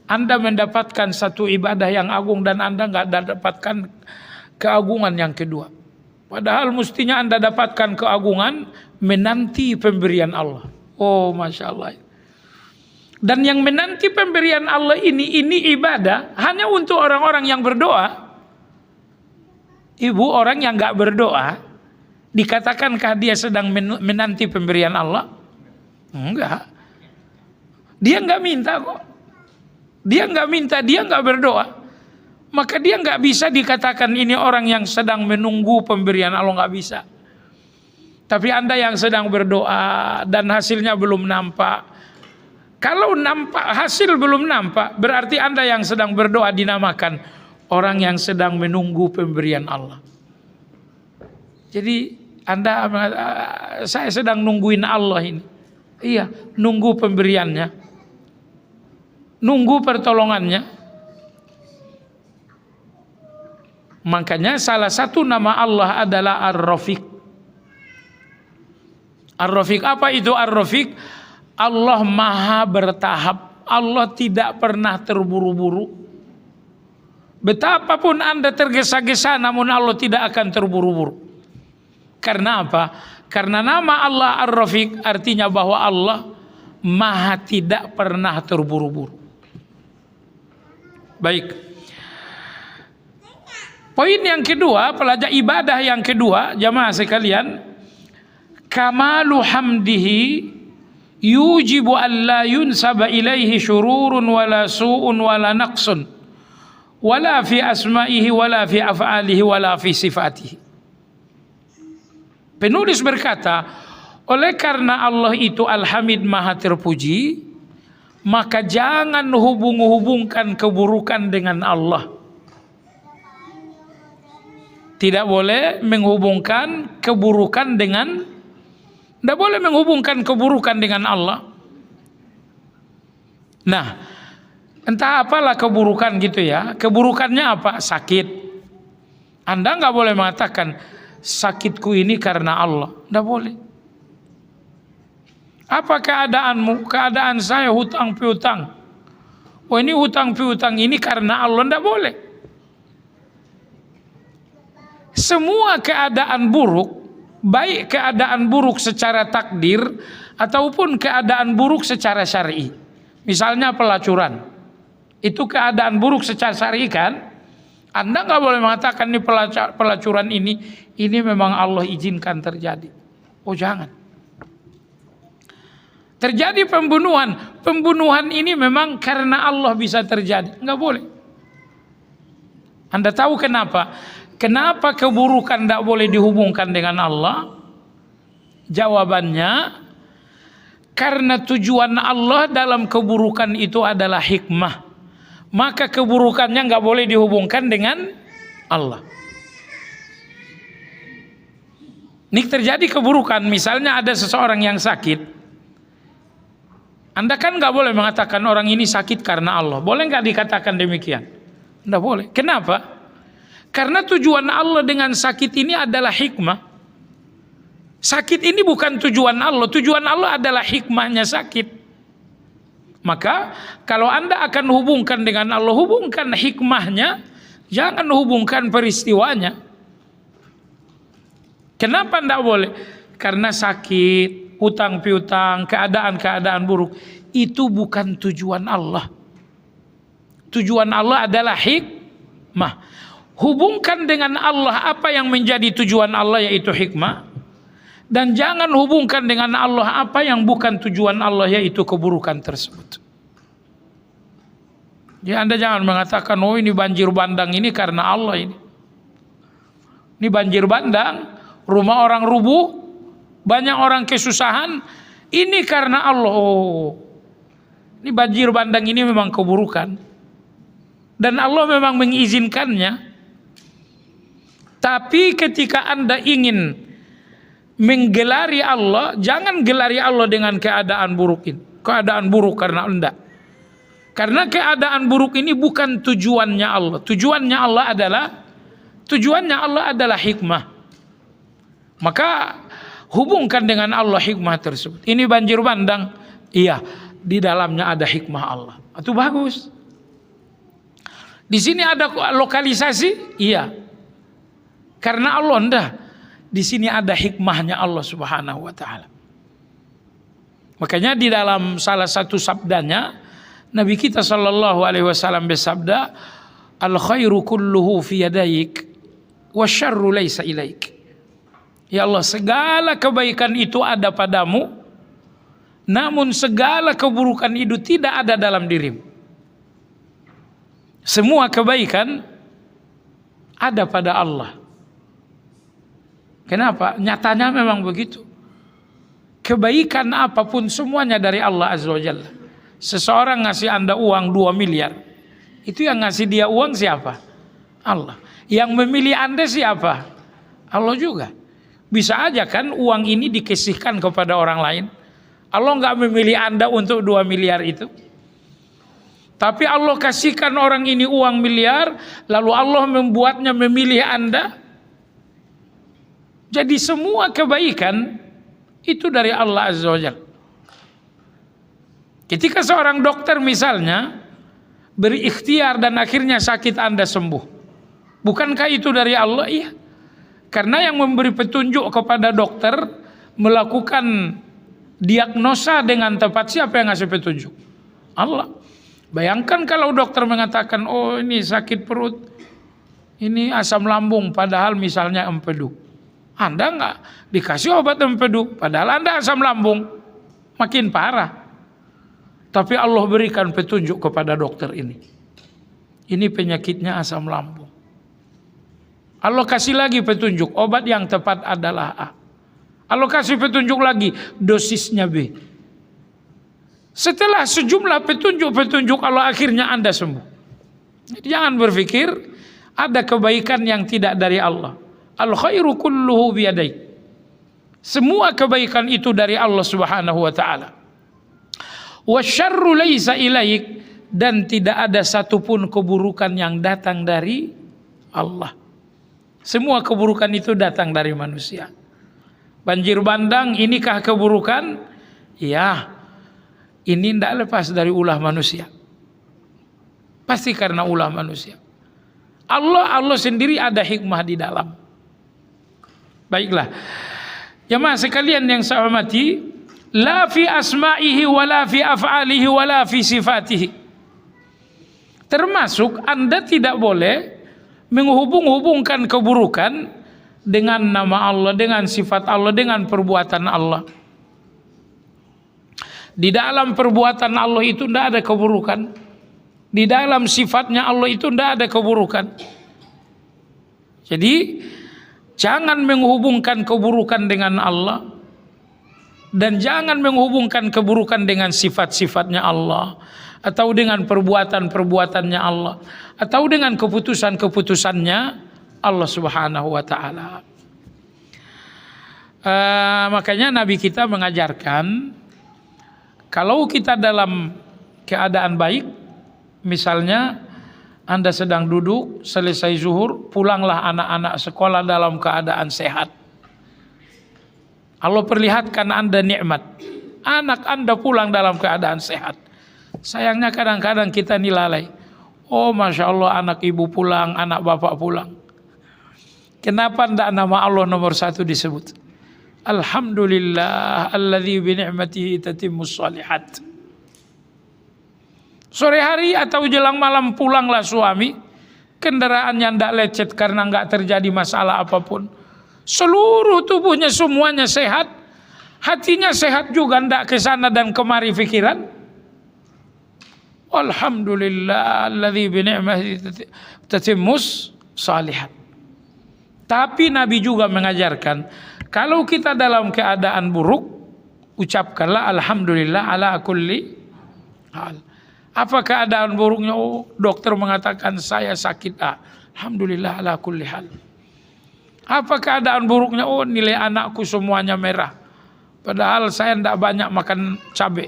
Anda mendapatkan satu ibadah yang agung dan Anda nggak dapatkan keagungan yang kedua. Padahal mestinya Anda dapatkan keagungan menanti pemberian Allah. Oh, Masya Allah. Dan yang menanti pemberian Allah ini ibadah hanya untuk orang-orang yang berdoa. Ibu, orang yang nggak berdoa, dikatakankah dia sedang menanti pemberian Allah? Enggak. Dia nggak minta kok. Dia nggak minta, dia nggak berdoa, maka dia nggak bisa dikatakan ini orang yang sedang menunggu pemberian Allah, nggak bisa. Tapi Anda yang sedang berdoa dan hasilnya belum nampak, kalau nampak hasil belum nampak, berarti Anda yang sedang berdoa dinamakan orang yang sedang menunggu pemberian Allah. Jadi saya sedang nungguin Allah ini. Iya, nunggu pemberiannya, nunggu pertolongannya. Makanya salah satu nama Allah adalah Ar-Rafiq. Ar-Rafiq, apa itu Ar-Rafiq? Allah maha bertahap. Allah tidak pernah terburu-buru. Betapapun Anda tergesa-gesa, namun Allah tidak akan terburu-buru. Karena apa? Karena nama Allah Ar-Rafiq artinya bahwa Allah maha tidak pernah terburu-buru. Baik. Poin yang kedua, pelajar ibadah yang kedua, jamaah sekalian, kamalu hamdihi yujibu an la yunsaba ilaihi syururun wala su'un wala naqsun wala fi asma'ihi wala fi af'alihi wala fi sifatihi. Penulis berkata, oleh karena Allah itu Al-Hamid, maha terpuji, maka jangan hubung-hubungkan keburukan dengan Allah. tidak boleh menghubungkan keburukan dengan, tidak boleh menghubungkan keburukan dengan Allah. Nah, entah apalah keburukan gitu ya. Keburukannya apa? Sakit. Anda nggak boleh mengatakan sakitku ini karena Allah. Nggak boleh. Apa keadaanmu? Keadaan saya hutang piutang. Oh, ini hutang piutang ini karena Allah. Nggak boleh. Semua keadaan buruk, baik keadaan buruk secara takdir ataupun keadaan buruk secara syar'i. Misalnya pelacuran, itu keadaan buruk secara syar'i kan? Anda nggak boleh mengatakan ini pelacuran ini memang Allah izinkan terjadi. Oh jangan. Terjadi pembunuhan ini memang karena Allah bisa terjadi. Nggak boleh. Anda tahu kenapa? Kenapa keburukan tidak boleh dihubungkan dengan Allah? Jawabannya, karena tujuan Allah dalam keburukan itu adalah hikmah. Maka keburukannya nggak boleh dihubungkan dengan Allah. Ini terjadi keburukan, misalnya ada seseorang yang sakit. Anda kan nggak boleh mengatakan orang ini sakit karena Allah. Boleh nggak dikatakan demikian? Nggak boleh. Kenapa? Karena tujuan Allah dengan sakit ini adalah hikmah. Sakit ini bukan tujuan Allah. Tujuan Allah adalah hikmahnya sakit. Maka kalau Anda akan hubungkan dengan Allah, hubungkan hikmahnya. Jangan hubungkan peristiwanya. Kenapa tidak boleh? Karena sakit, hutang piutang, keadaan-keadaan buruk. Itu bukan tujuan Allah. Tujuan Allah adalah hikmah. Hubungkan dengan Allah apa yang menjadi tujuan Allah, yaitu hikmah. Dan jangan hubungkan dengan Allah apa yang bukan tujuan Allah, yaitu keburukan tersebut. Jadi Anda jangan mengatakan, oh ini banjir bandang ini karena Allah ini. Ini banjir bandang, rumah orang rubuh, banyak orang kesusahan, ini karena Allah. Oh, ini banjir bandang ini memang keburukan. Dan Allah memang mengizinkannya. Tapi ketika Anda ingin menggelari Allah, jangan gelari Allah dengan keadaan buruk ini. Keadaan buruk karena Anda. Karena keadaan buruk ini bukan tujuannya Allah. Tujuannya Allah adalah hikmah. Maka hubungkan dengan Allah hikmah tersebut. Ini banjir bandang, iya, di dalamnya ada hikmah Allah. Itu bagus. Di sini ada lokalisasi, iya. Karena Allah enggak. Di sini ada hikmahnya Allah Subhanahu wa taala. Makanya di dalam salah satu sabdanya Nabi kita sallallahu alaihi wasallam bersabda, "Al khairu kulluhu fi yadaik wasyarru laisa ilaik." Ya Allah, segala kebaikan itu ada padamu, namun segala keburukan itu tidak ada dalam dirimu. Semua kebaikan ada pada Allah. Kenapa? Nyatanya memang begitu. Kebaikan apapun semuanya dari Allah Azza wa Jalla. Seseorang ngasih Anda uang 2 miliar. Itu yang ngasih dia uang siapa? Allah. Yang memilih Anda siapa? Allah juga. Bisa aja kan uang ini dikasihkan kepada orang lain. Allah nggak memilih Anda untuk 2 miliar itu. Tapi Allah kasihkan orang ini uang miliar, lalu Allah membuatnya memilih Anda. Jadi semua kebaikan itu dari Allah Azza wa Jalla. Ketika seorang dokter misalnya berikhtiar dan akhirnya sakit Anda sembuh, bukankah itu dari Allah? Iya. Karena yang memberi petunjuk kepada dokter melakukan diagnosa dengan tepat, siapa yang ngasih petunjuk? Allah. Bayangkan kalau dokter mengatakan, oh ini sakit perut, ini asam lambung, padahal misalnya empedu. Anda nggak dikasih obat empedu, padahal Anda asam lambung, makin parah. Tapi Allah berikan petunjuk kepada dokter ini. Ini penyakitnya asam lambung. Allah kasih lagi petunjuk, obat yang tepat adalah A. Allah kasih petunjuk lagi, dosisnya B. Setelah sejumlah petunjuk-petunjuk Allah, akhirnya Anda sembuh. Jangan berpikir ada kebaikan yang tidak dari Allah. Al khairu kulluhu biyadaik. Semua kebaikan itu dari Allah Subhanahu wa taala. Wasyarru laisa ilaik, dan tidak ada satupun keburukan yang datang dari Allah. Semua keburukan itu datang dari manusia. Banjir bandang, inikah keburukan? Ya, ini tidak lepas dari ulah manusia. Pasti karena ulah manusia. Allah sendiri ada hikmah di dalam. Baiklah, jemaah sekalian yang saya hormati, la fi asma'ihi wala fi af'alihi wala fi sifatihi. Termasuk Anda tidak boleh menghubung-hubungkan keburukan dengan nama Allah, dengan sifat Allah, dengan perbuatan Allah. Di dalam perbuatan Allah itu tidak ada keburukan. Di dalam sifatnya Allah itu tidak ada keburukan. Jadi jangan menghubungkan keburukan dengan Allah, dan jangan menghubungkan keburukan dengan sifat-sifatnya Allah, atau dengan perbuatan-perbuatannya Allah, atau dengan keputusan-keputusannya Allah Subhanahu wa taala. Makanya Nabi kita mengajarkan, kalau kita dalam keadaan baik, misalnya Anda sedang duduk selesai zuhur, pulanglah anak-anak sekolah dalam keadaan sehat. Allah perlihatkan Anda nikmat, anak Anda pulang dalam keadaan sehat. Sayangnya kadang-kadang kita lalai. Oh, Masya Allah, anak ibu pulang, anak bapak pulang. Kenapa tidak nama Allah nomor satu disebut? Alhamdulillah alladzi bi ni'matihi tatimmus shalihat. Sore hari atau jelang malam pulanglah suami, kendaraannya tidak lecet karena nggak terjadi masalah apapun. Seluruh tubuhnya semuanya sehat, hatinya sehat juga, tidak ke sana dan kemari pikiran. Alhamdulillah alladzi bi ni'matihi tatimmus shalihat. Tapi Nabi juga mengajarkan, kalau kita dalam keadaan buruk, ucapkanlah alhamdulillah ala kulli hal. Apa keadaan buruknya? Oh, dokter mengatakan saya sakit. Alhamdulillah ala kulli hal. Apa keadaan buruknya? Oh, nilai anakku semuanya merah. Padahal saya tidak banyak makan cabai.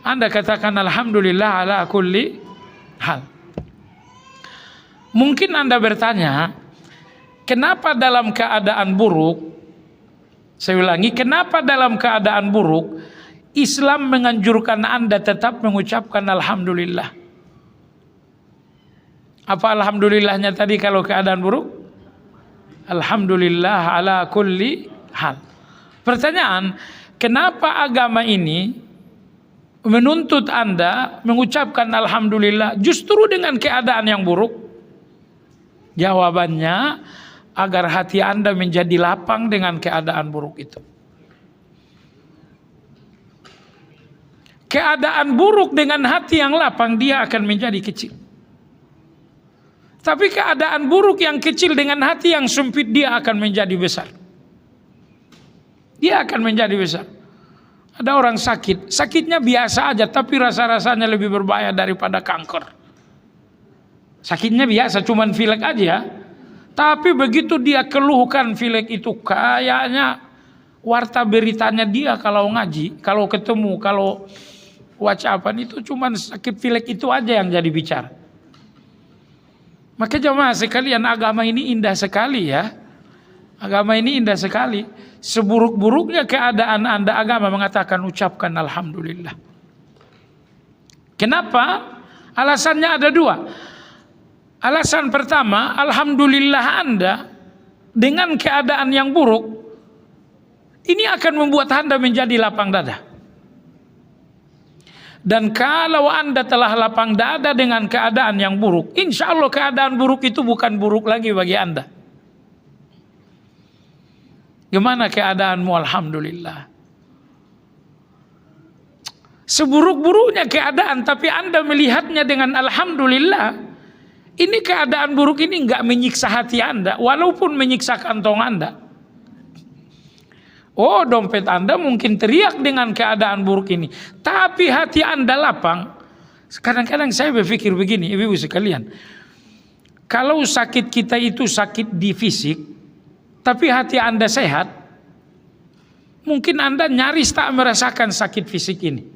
Anda katakan alhamdulillah ala kulli hal. Mungkin Anda bertanya, kenapa dalam keadaan buruk? Saya ulangi, kenapa dalam keadaan buruk Islam menganjurkan Anda tetap mengucapkan alhamdulillah? Apa alhamdulillahnya tadi kalau keadaan buruk? Alhamdulillah ala kulli hal. Pertanyaan, kenapa agama ini menuntut Anda mengucapkan alhamdulillah justru dengan keadaan yang buruk? Jawabannya, agar hati Anda menjadi lapang dengan keadaan buruk itu. Keadaan buruk dengan hati yang lapang, dia akan menjadi kecil. Tapi keadaan buruk yang kecil dengan hati yang sempit, dia akan menjadi besar. Dia akan menjadi besar. Ada orang sakit, sakitnya biasa aja, tapi rasa-rasanya lebih berbahaya daripada kanker. Sakitnya biasa, cuman pilek aja. Tapi begitu dia keluhkan pilek itu, kayaknya warta beritanya dia kalau ngaji, kalau ketemu, kalau WhatsAppan itu cuman sakit pilek itu aja yang jadi bicara. Maka jemaah sekalian, agama ini indah sekali ya. Agama ini indah sekali. Seburuk-buruknya keadaan Anda, agama mengatakan ucapkan alhamdulillah. Kenapa? Alasannya ada dua. Alasan pertama, alhamdulillah Anda dengan keadaan yang buruk, ini akan membuat Anda menjadi lapang dada. Dan kalau Anda telah lapang dada dengan keadaan yang buruk, insya Allah keadaan buruk itu bukan buruk lagi bagi Anda. Gimana keadaanmu? Alhamdulillah. Seburuk-buruknya keadaan, tapi Anda melihatnya dengan alhamdulillah. Ini keadaan buruk ini enggak menyiksa hati Anda, walaupun menyiksa kantong Anda. Oh, dompet Anda mungkin teriak dengan keadaan buruk ini, tapi hati Anda lapang. Kadang-kadang saya berpikir begini, ibu-ibu sekalian, Kalau sakit kita itu sakit di fisik, tapi hati Anda sehat, mungkin Anda nyaris tak merasakan sakit fisik ini.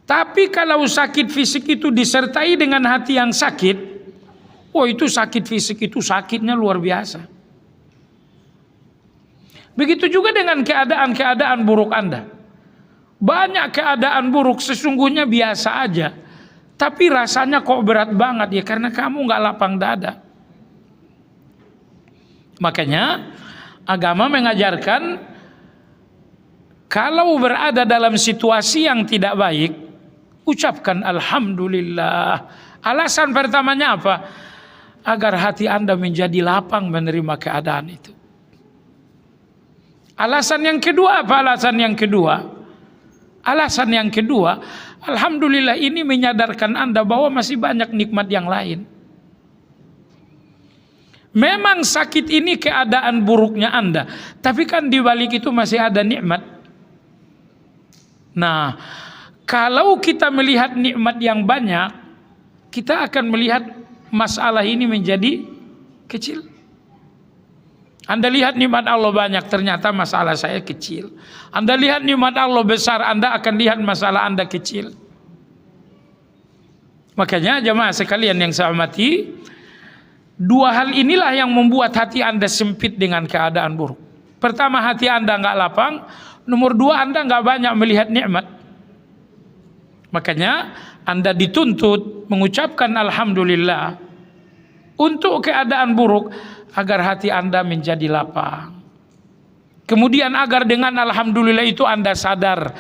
Tapi kalau sakit fisik itu disertai dengan hati yang sakit, oh itu sakit fisik itu sakitnya luar biasa. Begitu juga dengan keadaan-keadaan buruk Anda. Banyak keadaan buruk sesungguhnya biasa aja, tapi rasanya kok berat banget ya karena kamu nggak lapang dada. Makanya agama mengajarkan kalau berada dalam situasi yang tidak baik, ucapkan alhamdulillah. Alasan pertamanya apa? Agar hati Anda menjadi lapang menerima keadaan itu. Alasan yang kedua apa? Alasan yang kedua, alhamdulillah ini menyadarkan Anda bahwa masih banyak nikmat yang lain. Memang sakit ini keadaan buruknya Anda, tapi kan di balik itu masih ada nikmat. Nah, kalau kita melihat nikmat yang banyak, kita akan melihat masalah ini menjadi kecil. Anda lihat nikmat Allah banyak, ternyata masalah saya kecil. Anda lihat nikmat Allah besar, Anda akan lihat masalah Anda kecil. Makanya jemaah sekalian yang saya hormati, dua hal inilah yang membuat hati Anda sempit dengan keadaan buruk. Pertama, hati Anda nggak lapang. Nomor dua, Anda nggak banyak melihat nikmat. Makanya Anda dituntut mengucapkan alhamdulillah untuk keadaan buruk, agar hati Anda menjadi lapang. Kemudian agar dengan alhamdulillah itu Anda sadar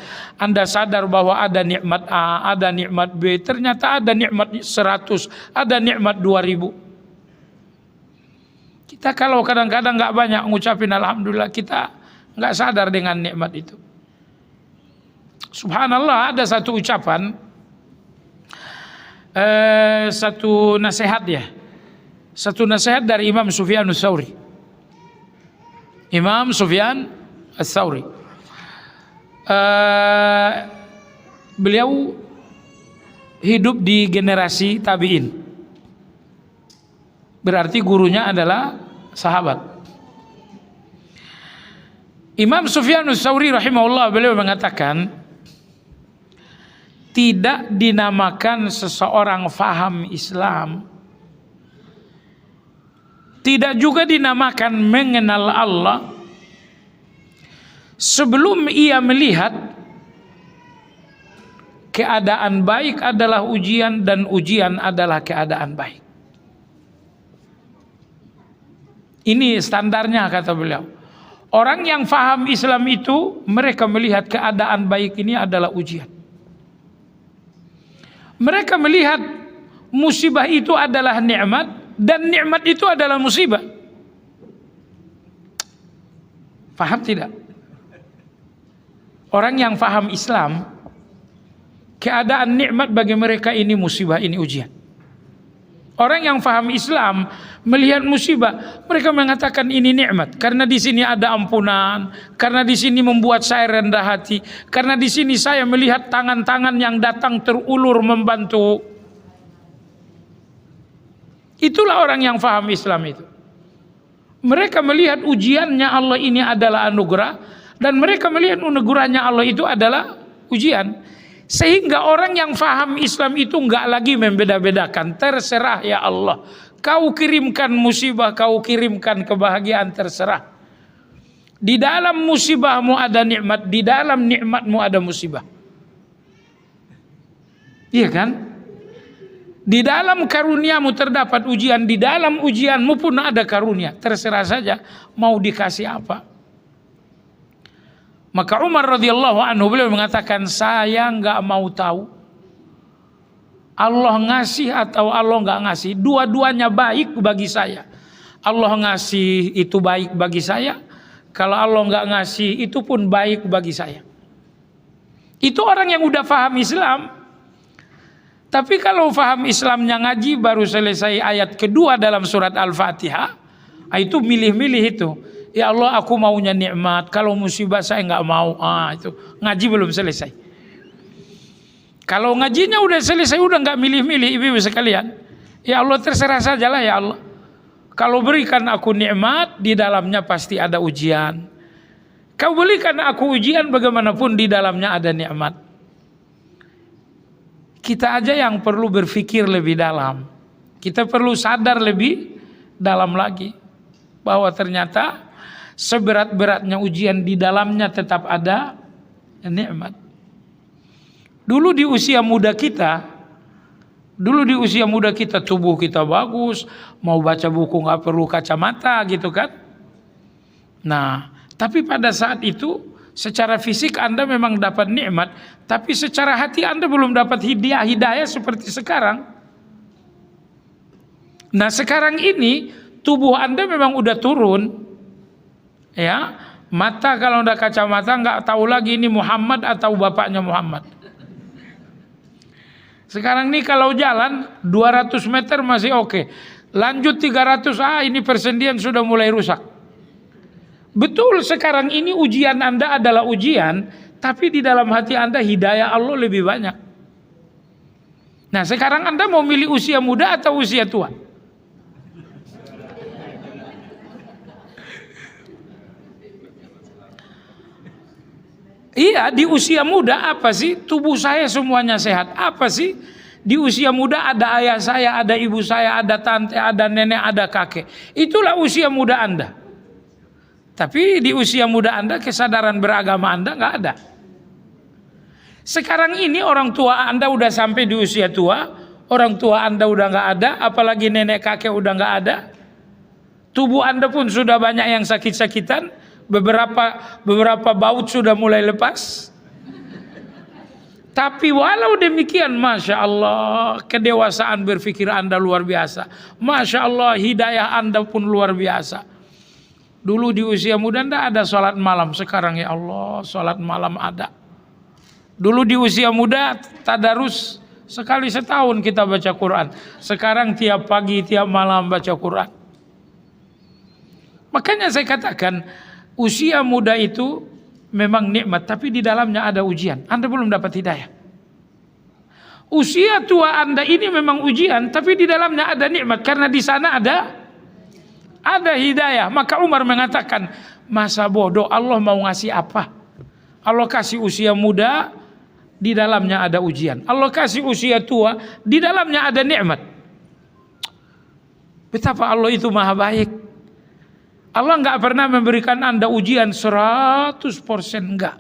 bahwa ada nikmat A, ada nikmat B, ternyata ada nikmat 100, ada nikmat 2000. Kita kalau kadang-kadang nggak banyak ngucapin alhamdulillah, kita nggak sadar dengan nikmat itu. Subhanallah, ada satu ucapan, satu nasihat ya. Satu nasihat dari Imam Sufyan Ats-Tsauri. Imam Sufyan Ats-Tsauri. Beliau hidup di generasi tabi'in. Berarti gurunya adalah sahabat. Imam Sufyan Ats-Tsauri rahimahullah beliau mengatakan, tidak dinamakan seseorang faham Islam, tidak juga dinamakan mengenal Allah sebelum ia melihat keadaan baik adalah ujian dan ujian adalah keadaan baik. Ini standarnya kata beliau. Orang yang faham Islam itu mereka melihat keadaan baik ini adalah ujian. Mereka melihat musibah itu adalah nikmat dan nikmat itu adalah musibah. Faham tidak? Orang yang faham Islam, keadaan nikmat bagi mereka ini musibah, ini ujian. Orang yang faham Islam melihat musibah, mereka mengatakan ini nikmat karena di sini ada ampunan, karena di sini membuat saya rendah hati, karena di sini saya melihat tangan-tangan yang datang terulur membantu. Itulah orang yang faham Islam itu. Mereka melihat ujiannya Allah ini adalah anugerah, dan mereka melihat anugerahnya Allah itu adalah ujian. Sehingga orang yang faham Islam itu enggak lagi membeda-bedakan. Terserah ya Allah, kau kirimkan musibah, kau kirimkan kebahagiaan, terserah. Di dalam musibahmu ada nikmat, di dalam nikmatmu ada musibah. Iya kan? Di dalam karuniamu terdapat ujian, di dalam ujianmu pun ada karunia. Terserah saja mau dikasih apa. Maka Umar radhiyallahu anhu beliau mengatakan, saya nggak mau tahu Allah ngasih atau Allah nggak ngasih. Dua-duanya baik bagi saya. Allah ngasih itu baik bagi saya. Kalau Allah nggak ngasih itu pun baik bagi saya. Itu orang yang udah paham Islam. Tapi kalau faham Islamnya ngaji baru selesai ayat kedua dalam surat Al-Fatihah, itu milih-milih itu. Ya Allah, aku maunya nikmat. Kalau musibah saya nggak mau. Itu ngaji belum selesai. Kalau ngajinya udah selesai, udah nggak milih-milih, ibu-ibu sekalian, Ya Allah, terserah sajalah ya Allah. Kalau berikan aku nikmat, di dalamnya pasti ada ujian. Kau berikan aku ujian, bagaimanapun di dalamnya ada nikmat. Kita aja yang perlu berpikir lebih dalam. Kita perlu sadar lebih dalam lagi bahwa ternyata seberat-beratnya ujian, di dalamnya tetap ada nikmat. Dulu di usia muda kita, tubuh kita bagus, mau baca buku nggak perlu kacamata gitu kan. Nah, tapi pada saat itu secara fisik Anda memang dapat nikmat, tapi secara hati Anda belum dapat hidayah seperti sekarang. Nah, sekarang ini tubuh Anda memang udah turun, ya. Mata kalau udah kacamata nggak tahu lagi ini Muhammad atau bapaknya Muhammad. Sekarang nih kalau jalan 200 meter masih oke. Lanjut 300, ini persendian sudah mulai rusak. Betul, sekarang ini ujian Anda adalah ujian, tapi di dalam hati Anda hidayah Allah lebih banyak. Nah, sekarang Anda mau milih usia muda atau usia tua? Iya, di usia muda apa sih? Tubuh saya semuanya sehat. Apa sih? Di usia muda ada ayah saya, ada ibu saya, ada tante, ada nenek, ada kakek. Itulah usia muda Anda. Tapi di usia muda Anda kesadaran beragama Anda nggak ada. Sekarang ini orang tua Anda udah sampai di usia tua, orang tua Anda udah nggak ada, apalagi nenek kakek udah nggak ada. Tubuh Anda pun sudah banyak yang sakit-sakitan. Beberapa baut sudah mulai lepas. Tapi walau demikian, Masya Allah, kedewasaan berpikir Anda luar biasa. Masya Allah, hidayah Anda pun luar biasa. Dulu di usia muda Anda ada sholat malam, sekarang ya Allah sholat malam ada. Dulu di usia muda tadarus sekali setahun kita baca Quran. Sekarang tiap pagi tiap malam baca Quran. Makanya saya katakan usia muda itu memang nikmat, tapi di dalamnya ada ujian. Anda belum dapat hidayah. Usia tua Anda ini memang ujian, tapi di dalamnya ada nikmat, karena di sana ada hidayah. Maka Umar mengatakan, masa bodoh Allah mau ngasih apa? Allah kasih usia muda, di dalamnya ada ujian. Allah kasih usia tua, di dalamnya ada nikmat. Betapa Allah itu maha baik. Allah nggak pernah memberikan Anda ujian 100%,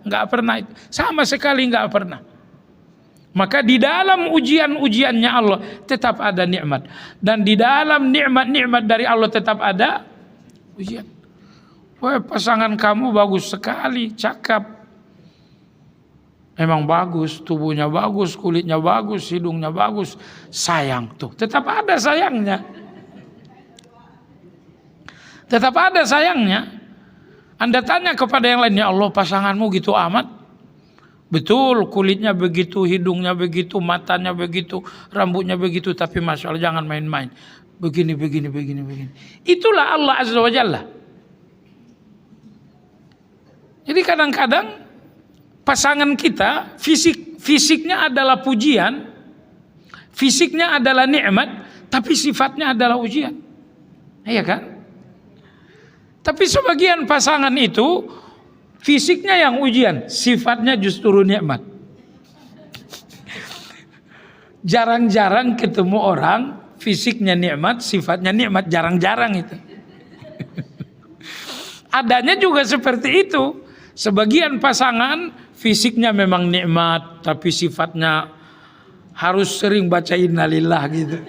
nggak pernah itu, sama sekali nggak pernah. Maka di dalam ujian-ujiannya Allah tetap ada nikmat, dan di dalam nikmat-nikmat dari Allah tetap ada ujian. Wah, pasangan kamu bagus sekali, cakep, emang bagus, tubuhnya bagus, kulitnya bagus, hidungnya bagus, sayang tuh, tetap ada sayangnya. Tetap ada sayangnya. Anda tanya kepada yang lain, ya Allah pasanganmu gitu amat? Betul, kulitnya begitu, hidungnya begitu, matanya begitu, rambutnya begitu, tapi Masya Allah jangan main-main. Begini. Itulah Allah Azza wa Jalla. Jadi kadang-kadang pasangan kita, fisiknya adalah pujian, fisiknya adalah nikmat, tapi sifatnya adalah ujian. Iya kan? Tapi sebagian pasangan itu fisiknya yang ujian, sifatnya justru nikmat. Jarang-jarang ketemu orang fisiknya nikmat, sifatnya nikmat, jarang-jarang itu. Adanya juga seperti itu. Sebagian pasangan fisiknya memang nikmat, tapi sifatnya harus sering baca innalillah gitu.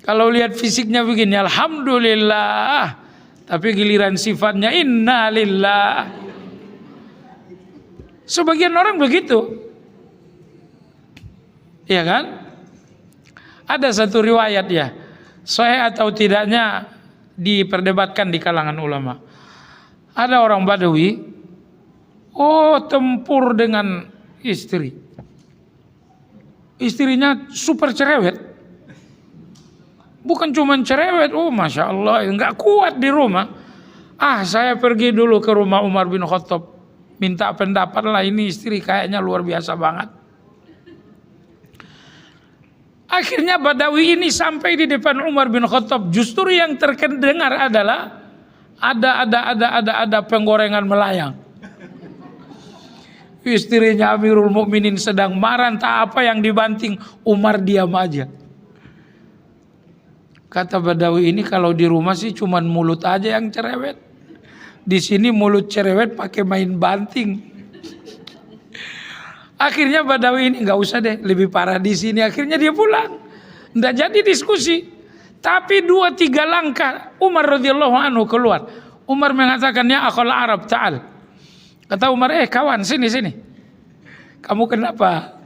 Kalau lihat fisiknya begini, alhamdulillah, tapi giliran sifatnya innalillah. Sebagian orang begitu, iya kan? Ada satu riwayat ya, sahih atau tidaknya diperdebatkan di kalangan ulama. Ada orang Badawi, tempur dengan istrinya super cerewet. Bukan cuma cerewet, Masya Allah, nggak kuat di rumah. Saya pergi dulu ke rumah Umar bin Khattab, minta pendapat lah, ini istri kayaknya luar biasa banget. Akhirnya Badawi ini sampai di depan Umar bin Khattab. Justru yang terdengar adalah ada penggorengan melayang. Istrinya Amirul Mukminin sedang marah, entah apa yang dibanting. Umar diam aja. Kata Badawi ini, kalau di rumah sih cuman mulut aja yang cerewet. Di sini mulut cerewet pakai main banting. Akhirnya Badawi ini nggak usah deh, lebih parah di sini. Akhirnya dia pulang, nggak jadi diskusi. Tapi 2-3 langkah Umar radhiyallahu anhu keluar. Umar mengatakan, ya akhul Arab ta'al. Kata Umar, kawan sini. Kamu kenapa?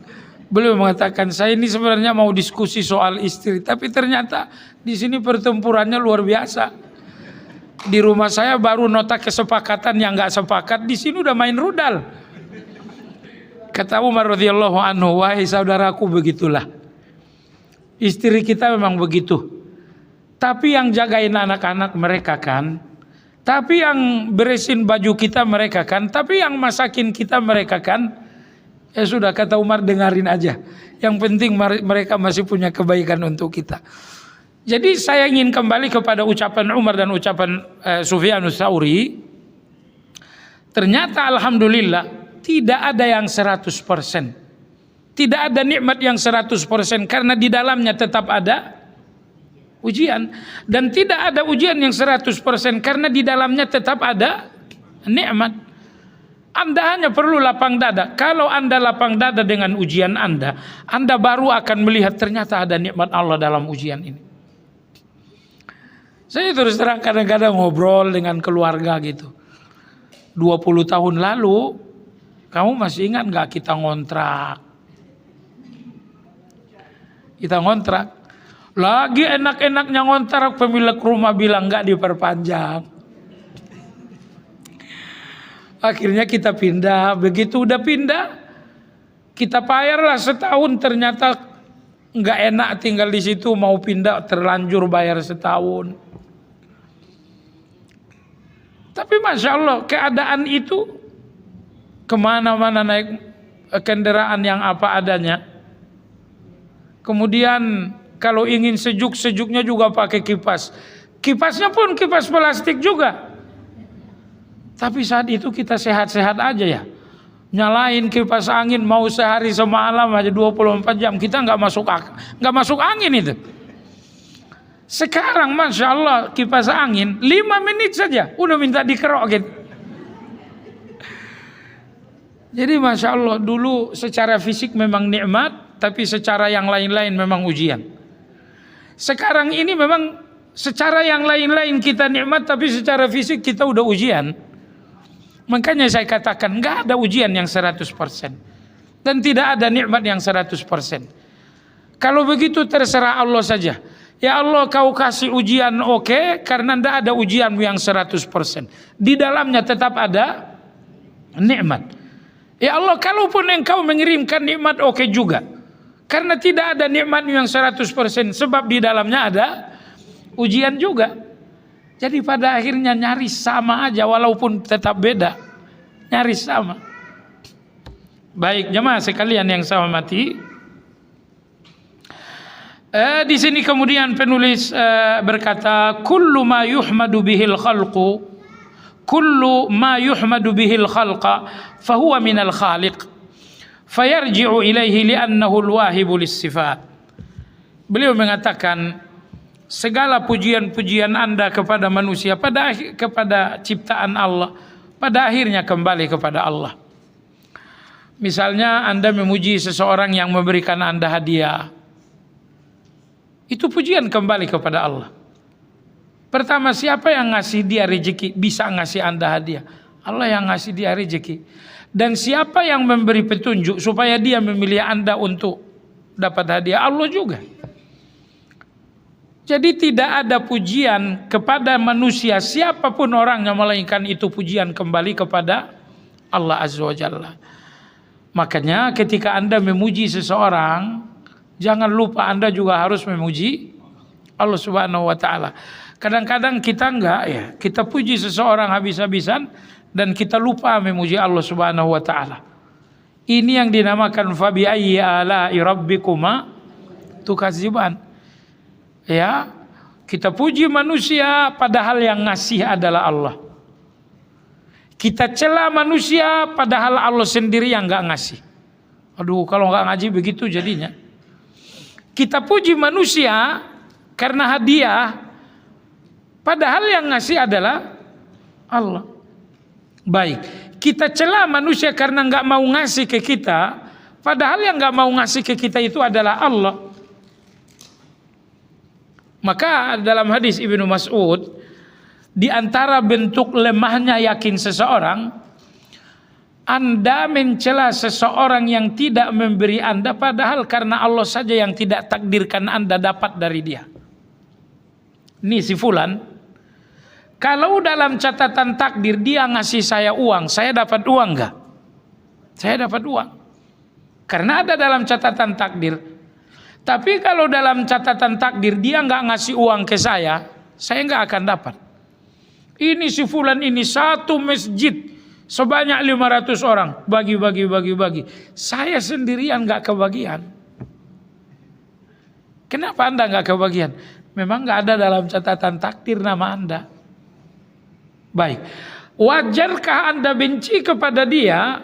Beliau mengatakan, saya ini sebenarnya mau diskusi soal istri, tapi ternyata di sini pertempurannya luar biasa. Di rumah saya baru nota kesepakatan yang nggak sepakat, di sini udah main rudal. Kata Umar radhiyallahu anhu, wahai saudaraku, begitulah. Istri kita memang begitu. Tapi yang jagain anak-anak mereka kan. Tapi yang beresin baju kita mereka kan. Tapi yang masakin kita mereka kan. Ya sudah, kata Umar, dengarin aja. Yang penting mereka masih punya kebaikan untuk kita. Jadi saya ingin kembali kepada ucapan Umar dan ucapan Sufyanus Tsauri. Ternyata alhamdulillah tidak ada yang 100%. Tidak ada nikmat yang 100% karena di dalamnya tetap ada ujian. Dan tidak ada ujian yang 100% karena di dalamnya tetap ada nikmat. Anda hanya perlu lapang dada. Kalau Anda lapang dada dengan ujian Anda baru akan melihat ternyata ada nikmat Allah dalam ujian ini. Saya terus terang kadang-kadang ngobrol dengan keluarga gitu. 20 tahun lalu, kamu masih ingat gak kita ngontrak? Kita ngontrak. Lagi enak-enaknya ngontrak, pemilik rumah bilang gak diperpanjang. Akhirnya kita pindah. Begitu udah pindah, kita bayarlah setahun. Ternyata gak enak tinggal di situ, mau pindah terlanjur bayar setahun. Tapi Masya Allah, keadaan itu kemana-mana naik kendaraan yang apa adanya. Kemudian kalau ingin sejuk-sejuknya juga pakai kipas. Kipasnya pun kipas plastik juga. Tapi saat itu kita sehat-sehat aja ya. Nyalain kipas angin mau sehari semalam aja 24 jam. Kita nggak masuk angin itu. Sekarang Masya Allah kipas angin 5 menit saja udah minta dikerok gitu. Jadi Masya Allah dulu secara fisik memang nikmat, tapi secara yang lain-lain memang ujian. Sekarang ini memang secara yang lain-lain kita nikmat, tapi secara fisik kita udah ujian. Makanya saya katakan nggak ada ujian yang 100%. Dan tidak ada nikmat yang 100%. Kalau begitu terserah Allah saja. Ya Allah, kau kasih ujian oke, karena tidak ada ujian yang 100%. Di dalamnya tetap ada nikmat. Ya Allah, kalaupun engkau mengirimkan nikmat oke juga. Karena tidak ada nikmat yang 100%. Sebab di dalamnya ada ujian juga. Jadi pada akhirnya nyaris sama aja, walaupun tetap beda. Nyaris sama. Baik jemaah sekalian yang saya hormati. Di sini kemudian penulis berkata, kullu ma yuhmadu bihil khalqu, kullu ma yuhmadu bihil khalqa, fahuwa minal khaliq, fayarji'u ilaihi li'annahu al-wahibu lis-sifat. Beliau mengatakan, segala pujian-pujian Anda kepada manusia kepada ciptaan Allah, pada akhirnya kembali kepada Allah. Misalnya Anda memuji seseorang yang memberikan Anda hadiah, itu pujian kembali kepada Allah. Pertama, siapa yang ngasih dia rezeki bisa ngasih Anda hadiah? Allah yang ngasih dia rezeki. Dan siapa yang memberi petunjuk supaya dia memilih Anda untuk dapat hadiah? Allah juga. Jadi tidak ada pujian kepada manusia siapapun orangnya, melainkan itu pujian kembali kepada Allah Azza wa Jalla. Makanya ketika Anda memuji seseorang, jangan lupa Anda juga harus memuji Allah Subhanahu wa taala. Kadang-kadang kita enggak ya, kita puji seseorang habis-habisan dan kita lupa memuji Allah Subhanahu wa taala. Ini yang dinamakan fabi ayyi ala'i rabbikuma tukadziban. Ya, kita puji manusia padahal yang ngasih adalah Allah. Kita cela manusia padahal Allah sendiri yang nggak ngasih. Aduh, kalau nggak ngaji begitu jadinya. Kita puji manusia karena hadiah, padahal yang ngasih adalah Allah. Baik, kita cela manusia karena nggak mau ngasih ke kita, padahal yang nggak mau ngasih ke kita itu adalah Allah. Maka dalam hadis Ibnu Mas'ud, di antara bentuk lemahnya yakin seseorang, Anda mencela seseorang yang tidak memberi Anda, padahal karena Allah saja yang tidak takdirkan Anda dapat dari dia. Ini si fulan, kalau dalam catatan takdir dia ngasih saya uang, saya dapat uang enggak? Saya dapat uang. Karena ada dalam catatan takdir. Tapi kalau dalam catatan takdir dia nggak ngasih uang ke saya nggak akan dapat. Ini si fulan ini satu masjid sebanyak 500 orang bagi. Saya sendirian nggak kebagian. Kenapa Anda nggak kebagian? Memang nggak ada dalam catatan takdir nama Anda. Baik, wajarkah Anda benci kepada dia?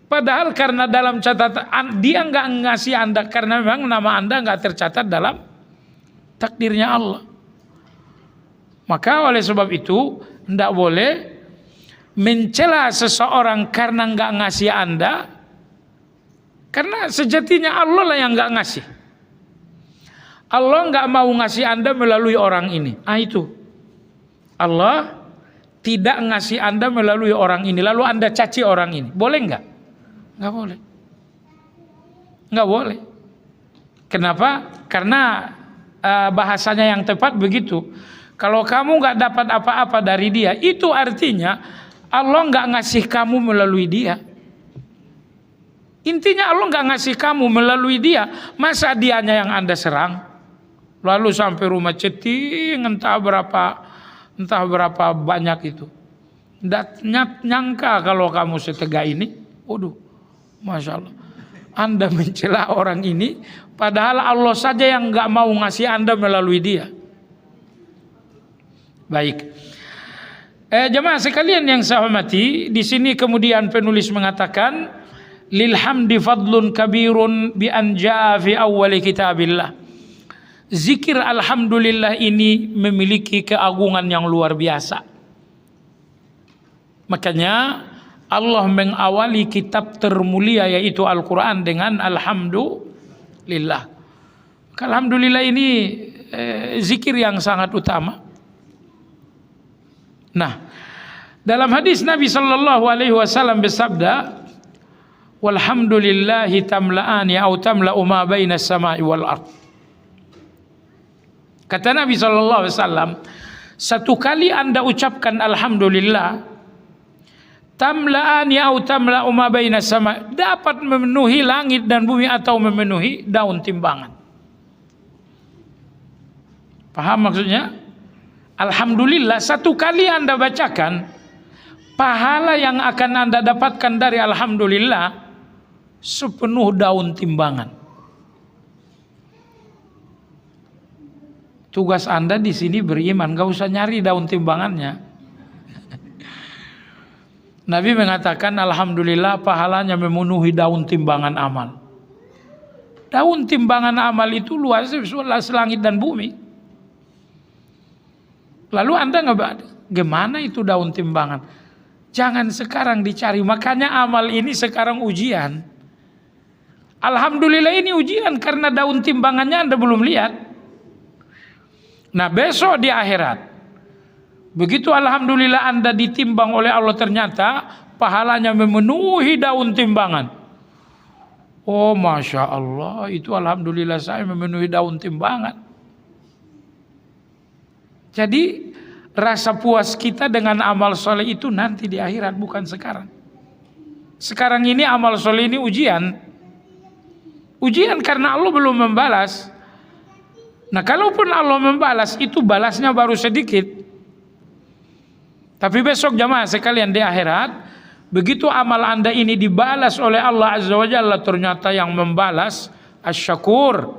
Padahal karena dalam catatan dia nggak ngasih Anda karena memang nama Anda nggak tercatat dalam takdirnya Allah. Maka oleh sebab itu tidak boleh mencela seseorang karena nggak ngasih Anda, karena sejatinya Allah lah yang nggak ngasih. Allah nggak mau ngasih Anda melalui orang ini. Itu Allah tidak ngasih Anda melalui orang ini, lalu Anda caci orang ini, boleh nggak? Nggak boleh. Nggak boleh. Kenapa? Karena bahasanya yang tepat begitu. Kalau kamu nggak dapat apa-apa dari dia, itu artinya Allah nggak ngasih kamu melalui dia. Intinya Allah nggak ngasih kamu melalui dia. Masa dianya yang Anda serang, lalu sampai rumah ceting entah berapa banyak itu. Nggak nyangka kalau kamu setega ini. Waduh, Masya Allah, Anda mencela orang ini, padahal Allah saja yang nggak mau ngasih Anda melalui dia. Baik, jemaah sekalian yang saya hormati, di sini kemudian penulis mengatakan, lil hamdi fadlun kabirun bi an jaa fi awwali kitabillah. Zikir alhamdulillah ini memiliki keagungan yang luar biasa. Makanya Allah mengawali kitab termulia yaitu Al-Quran dengan alhamdulillah. Alhamdulillah ini zikir yang sangat utama. Nah, dalam hadis Nabi sallallahu alaihi wasallam bersabda, walhamdulillahi tamla'ani au tamla'u ma baina as-sama'i wal ard. Kata Nabi sallallahu alaihi wasallam, satu kali Anda ucapkan alhamdulillah, tamla'ani au tamla'u ma baina as-sama'i, dapat memenuhi langit dan bumi atau memenuhi daun timbangan. Paham maksudnya? Alhamdulillah, satu kali Anda bacakan, pahala yang akan Anda dapatkan dari alhamdulillah sepenuh daun timbangan. Tugas Anda di sini beriman, gak usah nyari daun timbangannya. Nabi mengatakan alhamdulillah pahalanya memenuhi daun timbangan amal. Daun timbangan amal itu luasnya selangit dan bumi. Lalu Anda gimana itu daun timbangan? Jangan sekarang dicari. Makanya amal ini sekarang ujian. Alhamdulillah ini ujian karena daun timbangannya Anda belum lihat. Nah, besok di akhirat, begitu alhamdulillah Anda ditimbang oleh Allah, ternyata pahalanya memenuhi daun timbangan. Oh, Masya Allah, itu alhamdulillah saya memenuhi daun timbangan. Jadi rasa puas kita dengan amal soleh itu nanti di akhirat, bukan sekarang. Sekarang ini amal soleh ini ujian. Ujian karena Allah belum membalas. Nah, kalaupun Allah membalas, itu balasnya baru sedikit. Tapi besok jamaah sekalian di akhirat, begitu amal Anda ini dibalas oleh Allah Azza wa Jalla, ternyata yang membalas Asy-Syakur,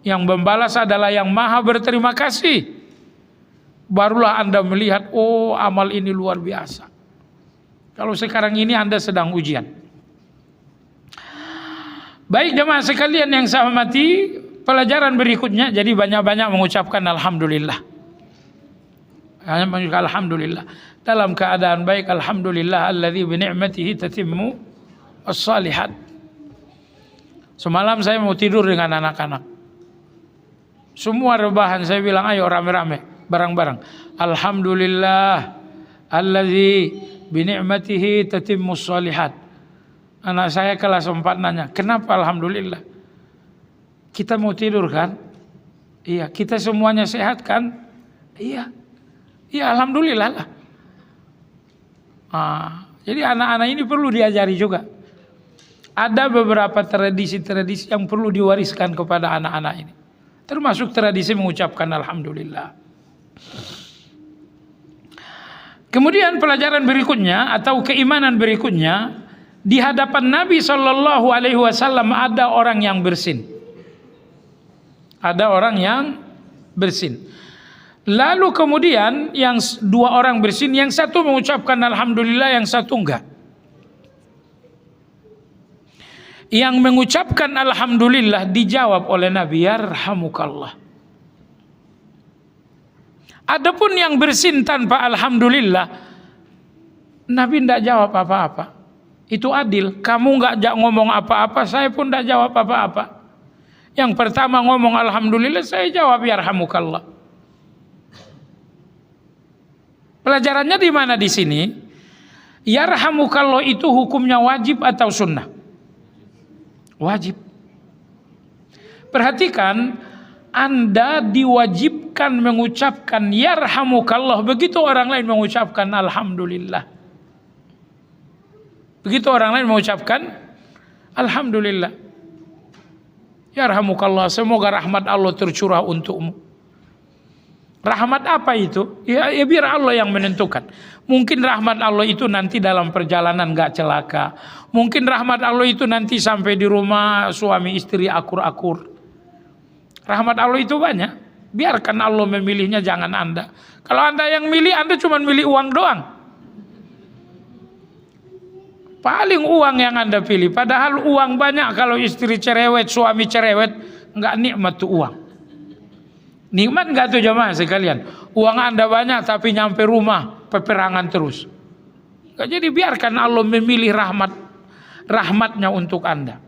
Yang membalas adalah yang maha berterima kasih. Barulah Anda melihat, oh amal ini luar biasa. Kalau sekarang ini Anda sedang ujian. Baik jemaah sekalian yang saya hormati, pelajaran berikutnya, jadi banyak-banyak mengucapkan alhamdulillah. Hanya mengucapkan alhamdulillah. Dalam keadaan baik, alhamdulillah alladzi bi ni'matihi tatimmu as-salihat. Semalam saya mau tidur dengan anak-anak. Semua rebahan saya bilang ayo rame-rame, bareng-bareng. Alhamdulillah allazi bi ni'matihi tatimmus shalihat. Anak saya kelas 4 nanya, "Kenapa alhamdulillah?" Kita mau tidur kan? Iya. Kita semuanya sehat kan? Iya. Iya, alhamdulillah lah. Jadi anak-anak ini perlu diajari juga. Ada beberapa tradisi-tradisi yang perlu diwariskan kepada anak-anak ini. Termasuk tradisi mengucapkan alhamdulillah. Kemudian pelajaran berikutnya atau keimanan berikutnya, di hadapan Nabi Shallallahu Alaihi Wasallam ada orang yang bersin. Ada orang yang bersin. Lalu kemudian yang dua orang bersin, yang satu mengucapkan alhamdulillah, yang satu enggak. Yang mengucapkan alhamdulillah dijawab oleh Nabi, yarhamukallah. Adapun yang bersin tanpa alhamdulillah, Nabi tidak jawab apa-apa. Itu adil. Kamu nggak ngomong apa-apa, saya pun tidak jawab apa-apa. Yang pertama ngomong alhamdulillah, saya jawab yarhamukallah. Pelajarannya di mana di sini? Yarhamukallah itu hukumnya wajib atau sunnah? Wajib. Perhatikan, Anda diwajibkan mengucapkan yarhamukallah begitu orang lain mengucapkan alhamdulillah. Begitu orang lain mengucapkan alhamdulillah. Yarhamukallah, semoga rahmat Allah tercurah untukmu. Rahmat apa itu? Ya biar Allah yang menentukan. Mungkin rahmat Allah itu nanti dalam perjalanan gak celaka. Mungkin rahmat Allah itu nanti sampai di rumah suami istri akur-akur. Rahmat Allah itu banyak. Biarkan Allah memilihnya, jangan Anda. Kalau Anda yang milih, Anda cuma milih uang doang. Paling uang yang Anda pilih. Padahal uang banyak, kalau istri cerewet, suami cerewet, gak nikmat tuh uang. Nikmat gak tuh jemaah sekalian? Uang Anda banyak tapi nyampe rumah peperangan terus. Jadi biarkan Allah memilih rahmatnya untuk Anda.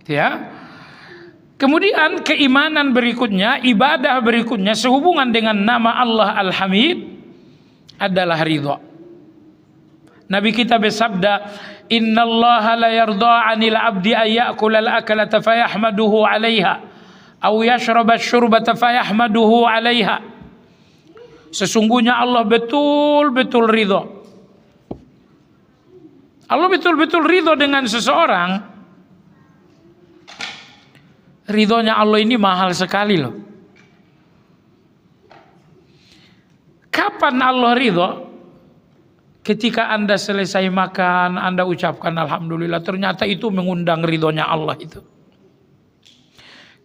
Ya. Kemudian keimanan berikutnya, ibadah berikutnya sehubungan dengan nama Allah Al-Hamid adalah ridha. Nabi kita bersabda, "Innallaha la yarda 'anil 'abdi ay ya'kula al-aklata fayahmaduhu 'alaiha." Au yashraba syurbata fayahmaduhu 'alaiha. Sesungguhnya Allah betul-betul ridho. Allah betul-betul ridho dengan seseorang. Ridhonya Allah ini mahal sekali loh. Kapan Allah ridho? Ketika Anda selesai makan, Anda ucapkan alhamdulillah, ternyata itu mengundang ridhonya Allah itu.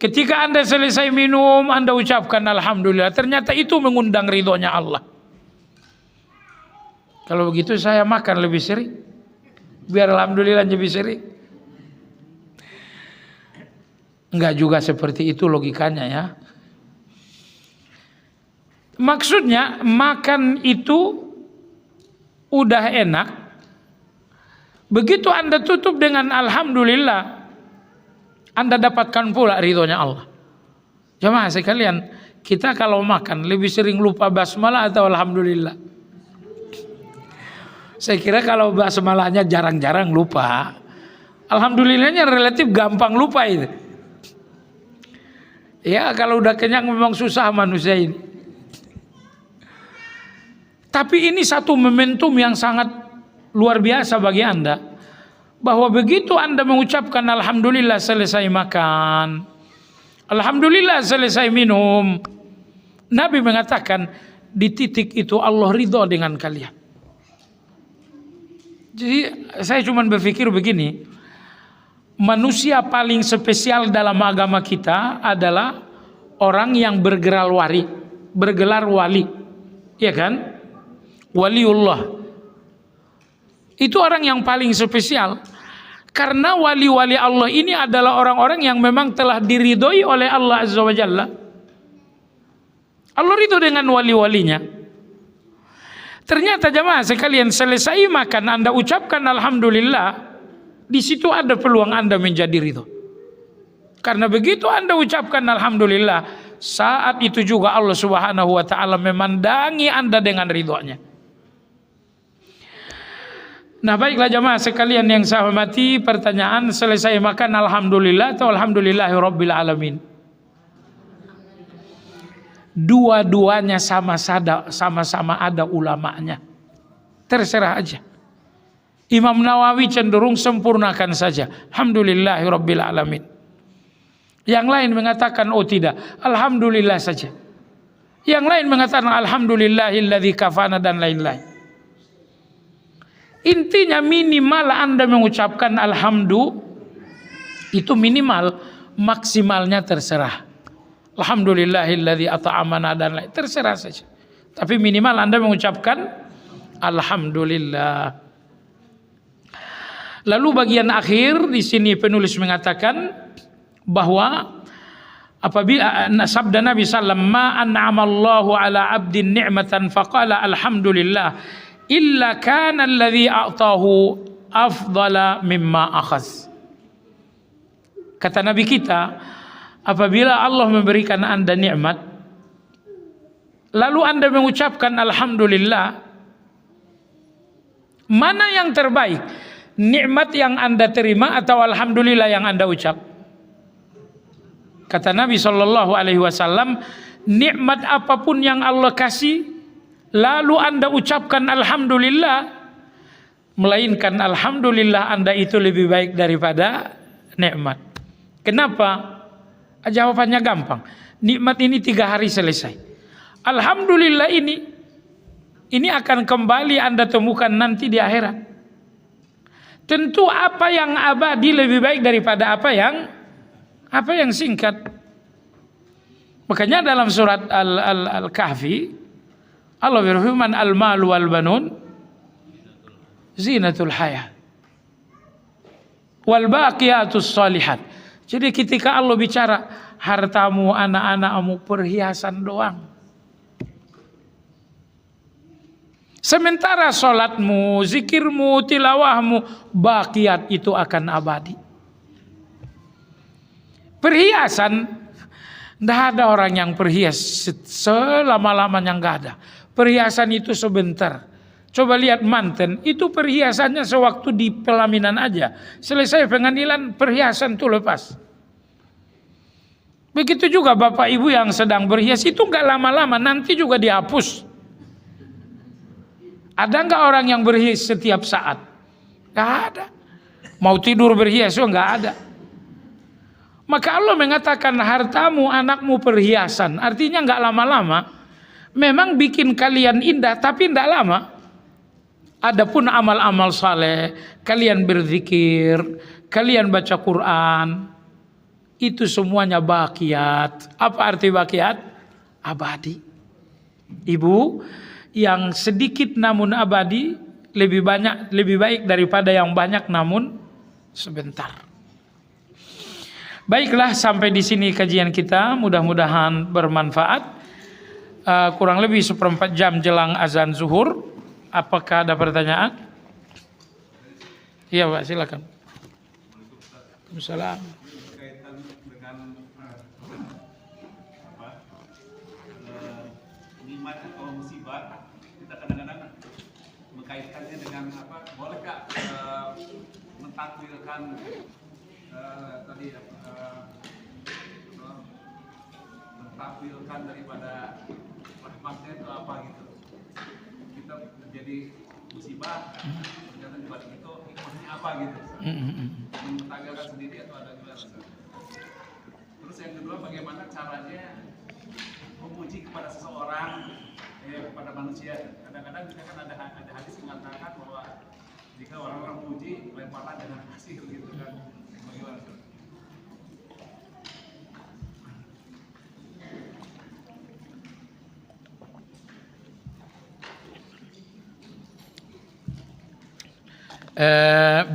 Ketika Anda selesai minum, Anda ucapkan alhamdulillah, ternyata itu mengundang ridhonya Allah. Kalau begitu saya makan lebih sering, biar alhamdulillah lebih sering. Enggak juga seperti itu logikanya ya. Maksudnya makan itu udah enak, begitu Anda tutup dengan alhamdulillah, Anda dapatkan pula ridhonya Allah. Jemaah sekalian, kita kalau makan lebih sering lupa basmalah atau alhamdulillah? Saya kira kalau basmalahnya jarang-jarang lupa, alhamdulillahnya relatif gampang lupa itu. Ya kalau udah kenyang memang susah manusia ini. Tapi ini satu momentum yang sangat luar biasa bagi Anda. Bahwa begitu Anda mengucapkan alhamdulillah selesai makan, alhamdulillah selesai minum, Nabi mengatakan di titik itu Allah ridho dengan kalian. Jadi saya cuma berpikir begini, manusia paling spesial dalam agama kita adalah orang yang bergelar wali, ya kan? Waliullah. Itu orang yang paling spesial. Karena wali-wali Allah ini adalah orang-orang yang memang telah diridhoi oleh Allah Azza wa Jalla. Allah ridho dengan wali-walinya. Ternyata jemaah sekalian, selesai makan Anda ucapkan alhamdulillah, di situ ada peluang Anda menjadi ridho. Karena begitu Anda ucapkan alhamdulillah, saat itu juga Allah Subhanahu wa taala memandangi Anda dengan ridhonya. Nah, baiklah jemaah sekalian yang saya hormati, pertanyaan selesai makan alhamdulillah atau alhamdulillahirabbil alamin? Dua-duanya sama-sama ada ulamanya. Terserah aja. Imam Nawawi cenderung sempurnakan saja, alhamdulillahirabbil alamin. Yang lain mengatakan oh tidak, alhamdulillah saja. Yang lain mengatakan alhamdulillahilladzi kafana dan lain-lain. Intinya minimal Anda mengucapkan alhamdulillah, itu minimal, maksimalnya terserah. Alhamdulillahilladzi at'amana dan lain, terserah saja. Tapi minimal Anda mengucapkan alhamdulillah. Lalu bagian akhir di sini penulis mengatakan bahwa apabila sabda Nabi sallallahu alaihi wasallam, ma an'amallahu ala 'abdin ni'matan faqala alhamdulillah illa kana alladhi a'tahu afdala mimma akhaz. Kata Nabi kita, apabila Allah memberikan Anda nikmat lalu Anda mengucapkan alhamdulillah, mana yang terbaik? Nikmat yang Anda terima atau alhamdulillah yang Anda ucap? Kata Nabi sallallahu alaihi wasallam, nikmat apapun yang Allah kasih lalu Anda ucapkan alhamdulillah, melainkan alhamdulillah Anda itu lebih baik daripada nikmat. Kenapa? Jawabannya gampang. Nikmat ini 3 hari selesai. Alhamdulillah ini akan kembali Anda temukan nanti di akhirat. Tentu apa yang abadi lebih baik daripada apa yang singkat. Makanya dalam surat Al-Kahfi Allah berfirman, al-mal wal banun zinatul hayat wal baqiyatus shalihat. Jadi ketika Allah bicara hartamu, anak-anakmu, perhiasan doang. Sementara salatmu, zikirmu, tilawahmu, baqiyat itu akan abadi. Perhiasan, tidak ada orang yang perhias selama-lamanya, nggak ada. Perhiasan itu sebentar. Coba lihat manten, itu perhiasannya sewaktu di pelaminan aja. Selesai pengadilan, perhiasan itu lepas. Begitu juga bapak ibu yang sedang berhias, itu nggak lama-lama, nanti juga dihapus. Ada nggak orang yang berhias setiap saat? Nggak ada. Mau tidur berhias, nggak ada. Maka Allah mengatakan hartamu, anakmu perhiasan. Artinya nggak lama-lama. Memang bikin kalian indah, tapi tidak lama. Adapun amal-amal saleh, kalian berzikir, kalian baca Quran, itu semuanya baqiyat. Apa arti baqiyat? Abadi. Ibu, yang sedikit namun abadi lebih baik daripada yang banyak namun sebentar. Baiklah, sampai di sini kajian kita, mudah-mudahan bermanfaat. Kurang lebih 1/4 jam jelang azan zuhur. Apakah ada pertanyaan? Iya Pak, silakan. Waalaikumsalam. Berkaitan dengan nikmat atau musibah, kita kadang-kadang mengkaitkannya dengan apa? Bolehkah mentakdirkan mentakdirkan daripada rahmatnya itu apa gitu? Kita menjadi musibah, ternyata di balik itu hikmahnya apa gitu? Mentakdirkan sendiri atau ada gimana? Terus yang kedua, bagaimana caranya memuji kepada seseorang, kepada manusia? Kadang-kadang kita kan ada hadis mengatakan bahwa jika orang-orang memuji, lemparlah dengan pasir gitu kan. Bagaimana?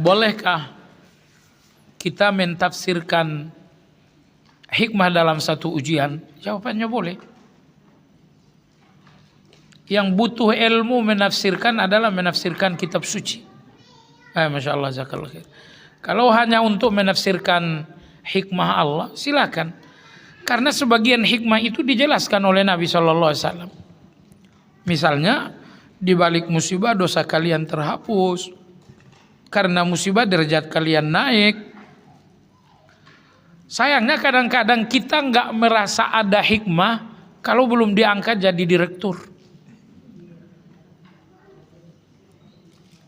Bolehkah kita mentafsirkan hikmah dalam satu ujian? Jawabannya boleh. Yang butuh ilmu menafsirkan adalah menafsirkan kitab suci. Masya Allah, jazakallah khair. Kalau hanya untuk menafsirkan hikmah Allah, silakan. Karena sebagian hikmah itu dijelaskan oleh Nabi SAW. Misalnya, di balik musibah dosa kalian terhapus. Karena musibah derajat kalian naik. Sayangnya kadang-kadang kita nggak merasa ada hikmah kalau belum diangkat jadi direktur.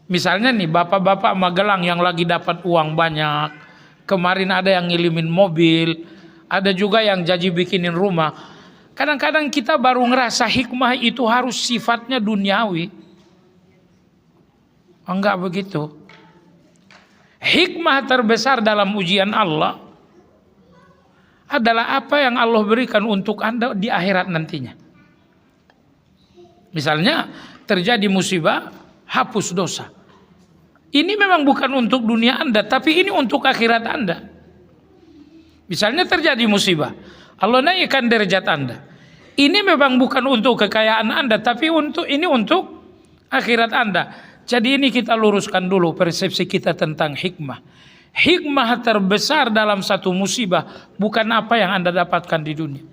Misalnya nih bapak-bapak Magelang yang lagi dapat uang banyak, kemarin ada yang ngirimin mobil, ada juga yang janji bikinin rumah. Kadang-kadang kita baru ngerasa hikmah itu harus sifatnya duniawi. Enggak begitu. Hikmah terbesar dalam ujian Allah adalah apa yang Allah berikan untuk Anda di akhirat nantinya. Misalnya terjadi musibah, hapus dosa. Ini memang bukan untuk dunia Anda, tapi ini untuk akhirat Anda. Misalnya terjadi musibah, Allah naikkan derajat Anda. Ini memang bukan untuk kekayaan Anda, tapi ini untuk akhirat Anda. Jadi ini kita luruskan dulu persepsi kita tentang hikmah. Hikmah terbesar dalam satu musibah bukan apa yang Anda dapatkan di dunia,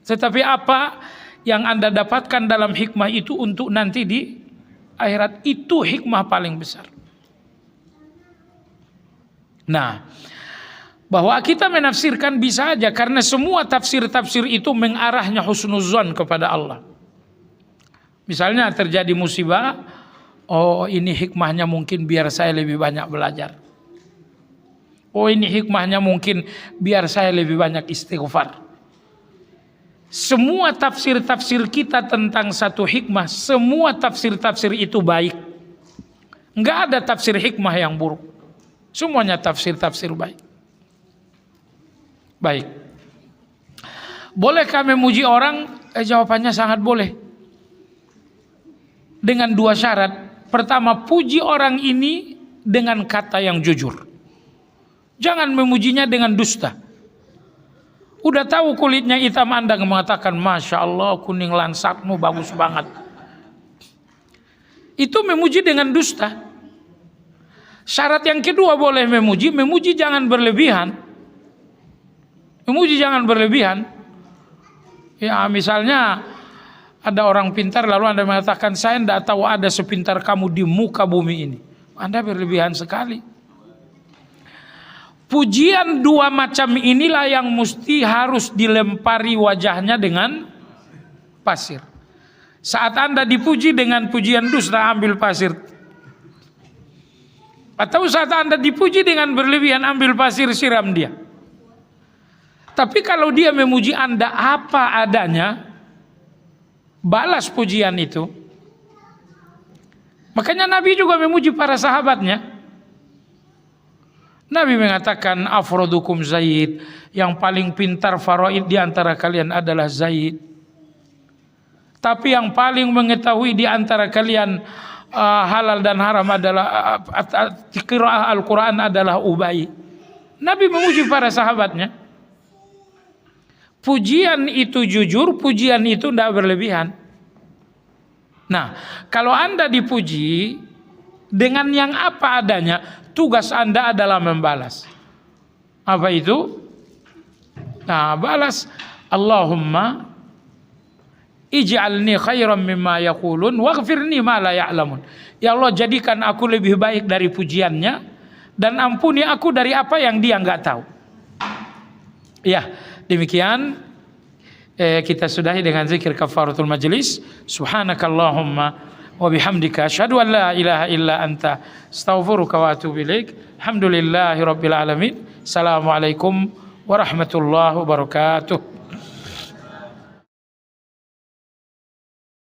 tetapi apa yang Anda dapatkan dalam hikmah itu untuk nanti di akhirat. Itu hikmah paling besar. Nah, bahwa kita menafsirkan bisa aja, karena semua tafsir-tafsir itu mengarahnya husnuzon kepada Allah. Misalnya terjadi musibah, oh ini hikmahnya mungkin biar saya lebih banyak belajar. Oh ini hikmahnya mungkin biar saya lebih banyak istighfar. Semua tafsir-tafsir kita tentang satu hikmah, semua tafsir-tafsir itu baik. Enggak ada tafsir hikmah yang buruk. Semuanya tafsir-tafsir baik. Baik. Bolehkah memuji orang? Jawabannya sangat boleh. Dengan dua syarat. Pertama, puji orang ini dengan kata yang jujur. Jangan memujinya dengan dusta. Udah tahu kulitnya hitam, Anda mengatakan Masya Allah kuning lansatmu bagus banget. Itu memuji dengan dusta. Syarat yang kedua boleh memuji jangan berlebihan. Memuji jangan berlebihan. Ya misalnya ada orang pintar lalu Anda mengatakan saya tidak tahu ada sepintar kamu di muka bumi ini. Anda berlebihan sekali. Pujian dua macam inilah yang mesti harus dilempari wajahnya dengan pasir. Saat Anda dipuji dengan pujian dusta, ambil pasir. Atau saat Anda dipuji dengan berlebihan, ambil pasir, siram dia. Tapi kalau dia memuji Anda apa adanya, balas pujian itu. Makanya Nabi juga memuji para sahabatnya. Nabi mengatakan afrodukum Zaid, yang paling pintar faraid di antara kalian adalah Zaid. Tapi yang paling mengetahui di antara kalian halal dan haram adalah qiraah Al-Quran adalah Ubay. Nabi memuji para sahabatnya. Pujian itu jujur, pujian itu tidak berlebihan. Nah, kalau Anda dipuji dengan yang apa adanya, tugas Anda adalah membalas. Apa itu? Nah, balas Allahumma ij'alni khairan mimma yaqulun waghfirni ma la ya'lamun. Ya Allah, jadikan aku lebih baik dari pujiannya dan ampuni aku dari apa yang dia enggak tahu. Ya, demikian kita sudahi dengan zikir kafaratul majlis. Subhanakallahumma wa bihamdika asyhadu an la ilaha illa anta astaghfiruka wa atubu ilaik. Alhamdulillahirabbil alamin. Assalamualaikum warahmatullahi wabarakatuh.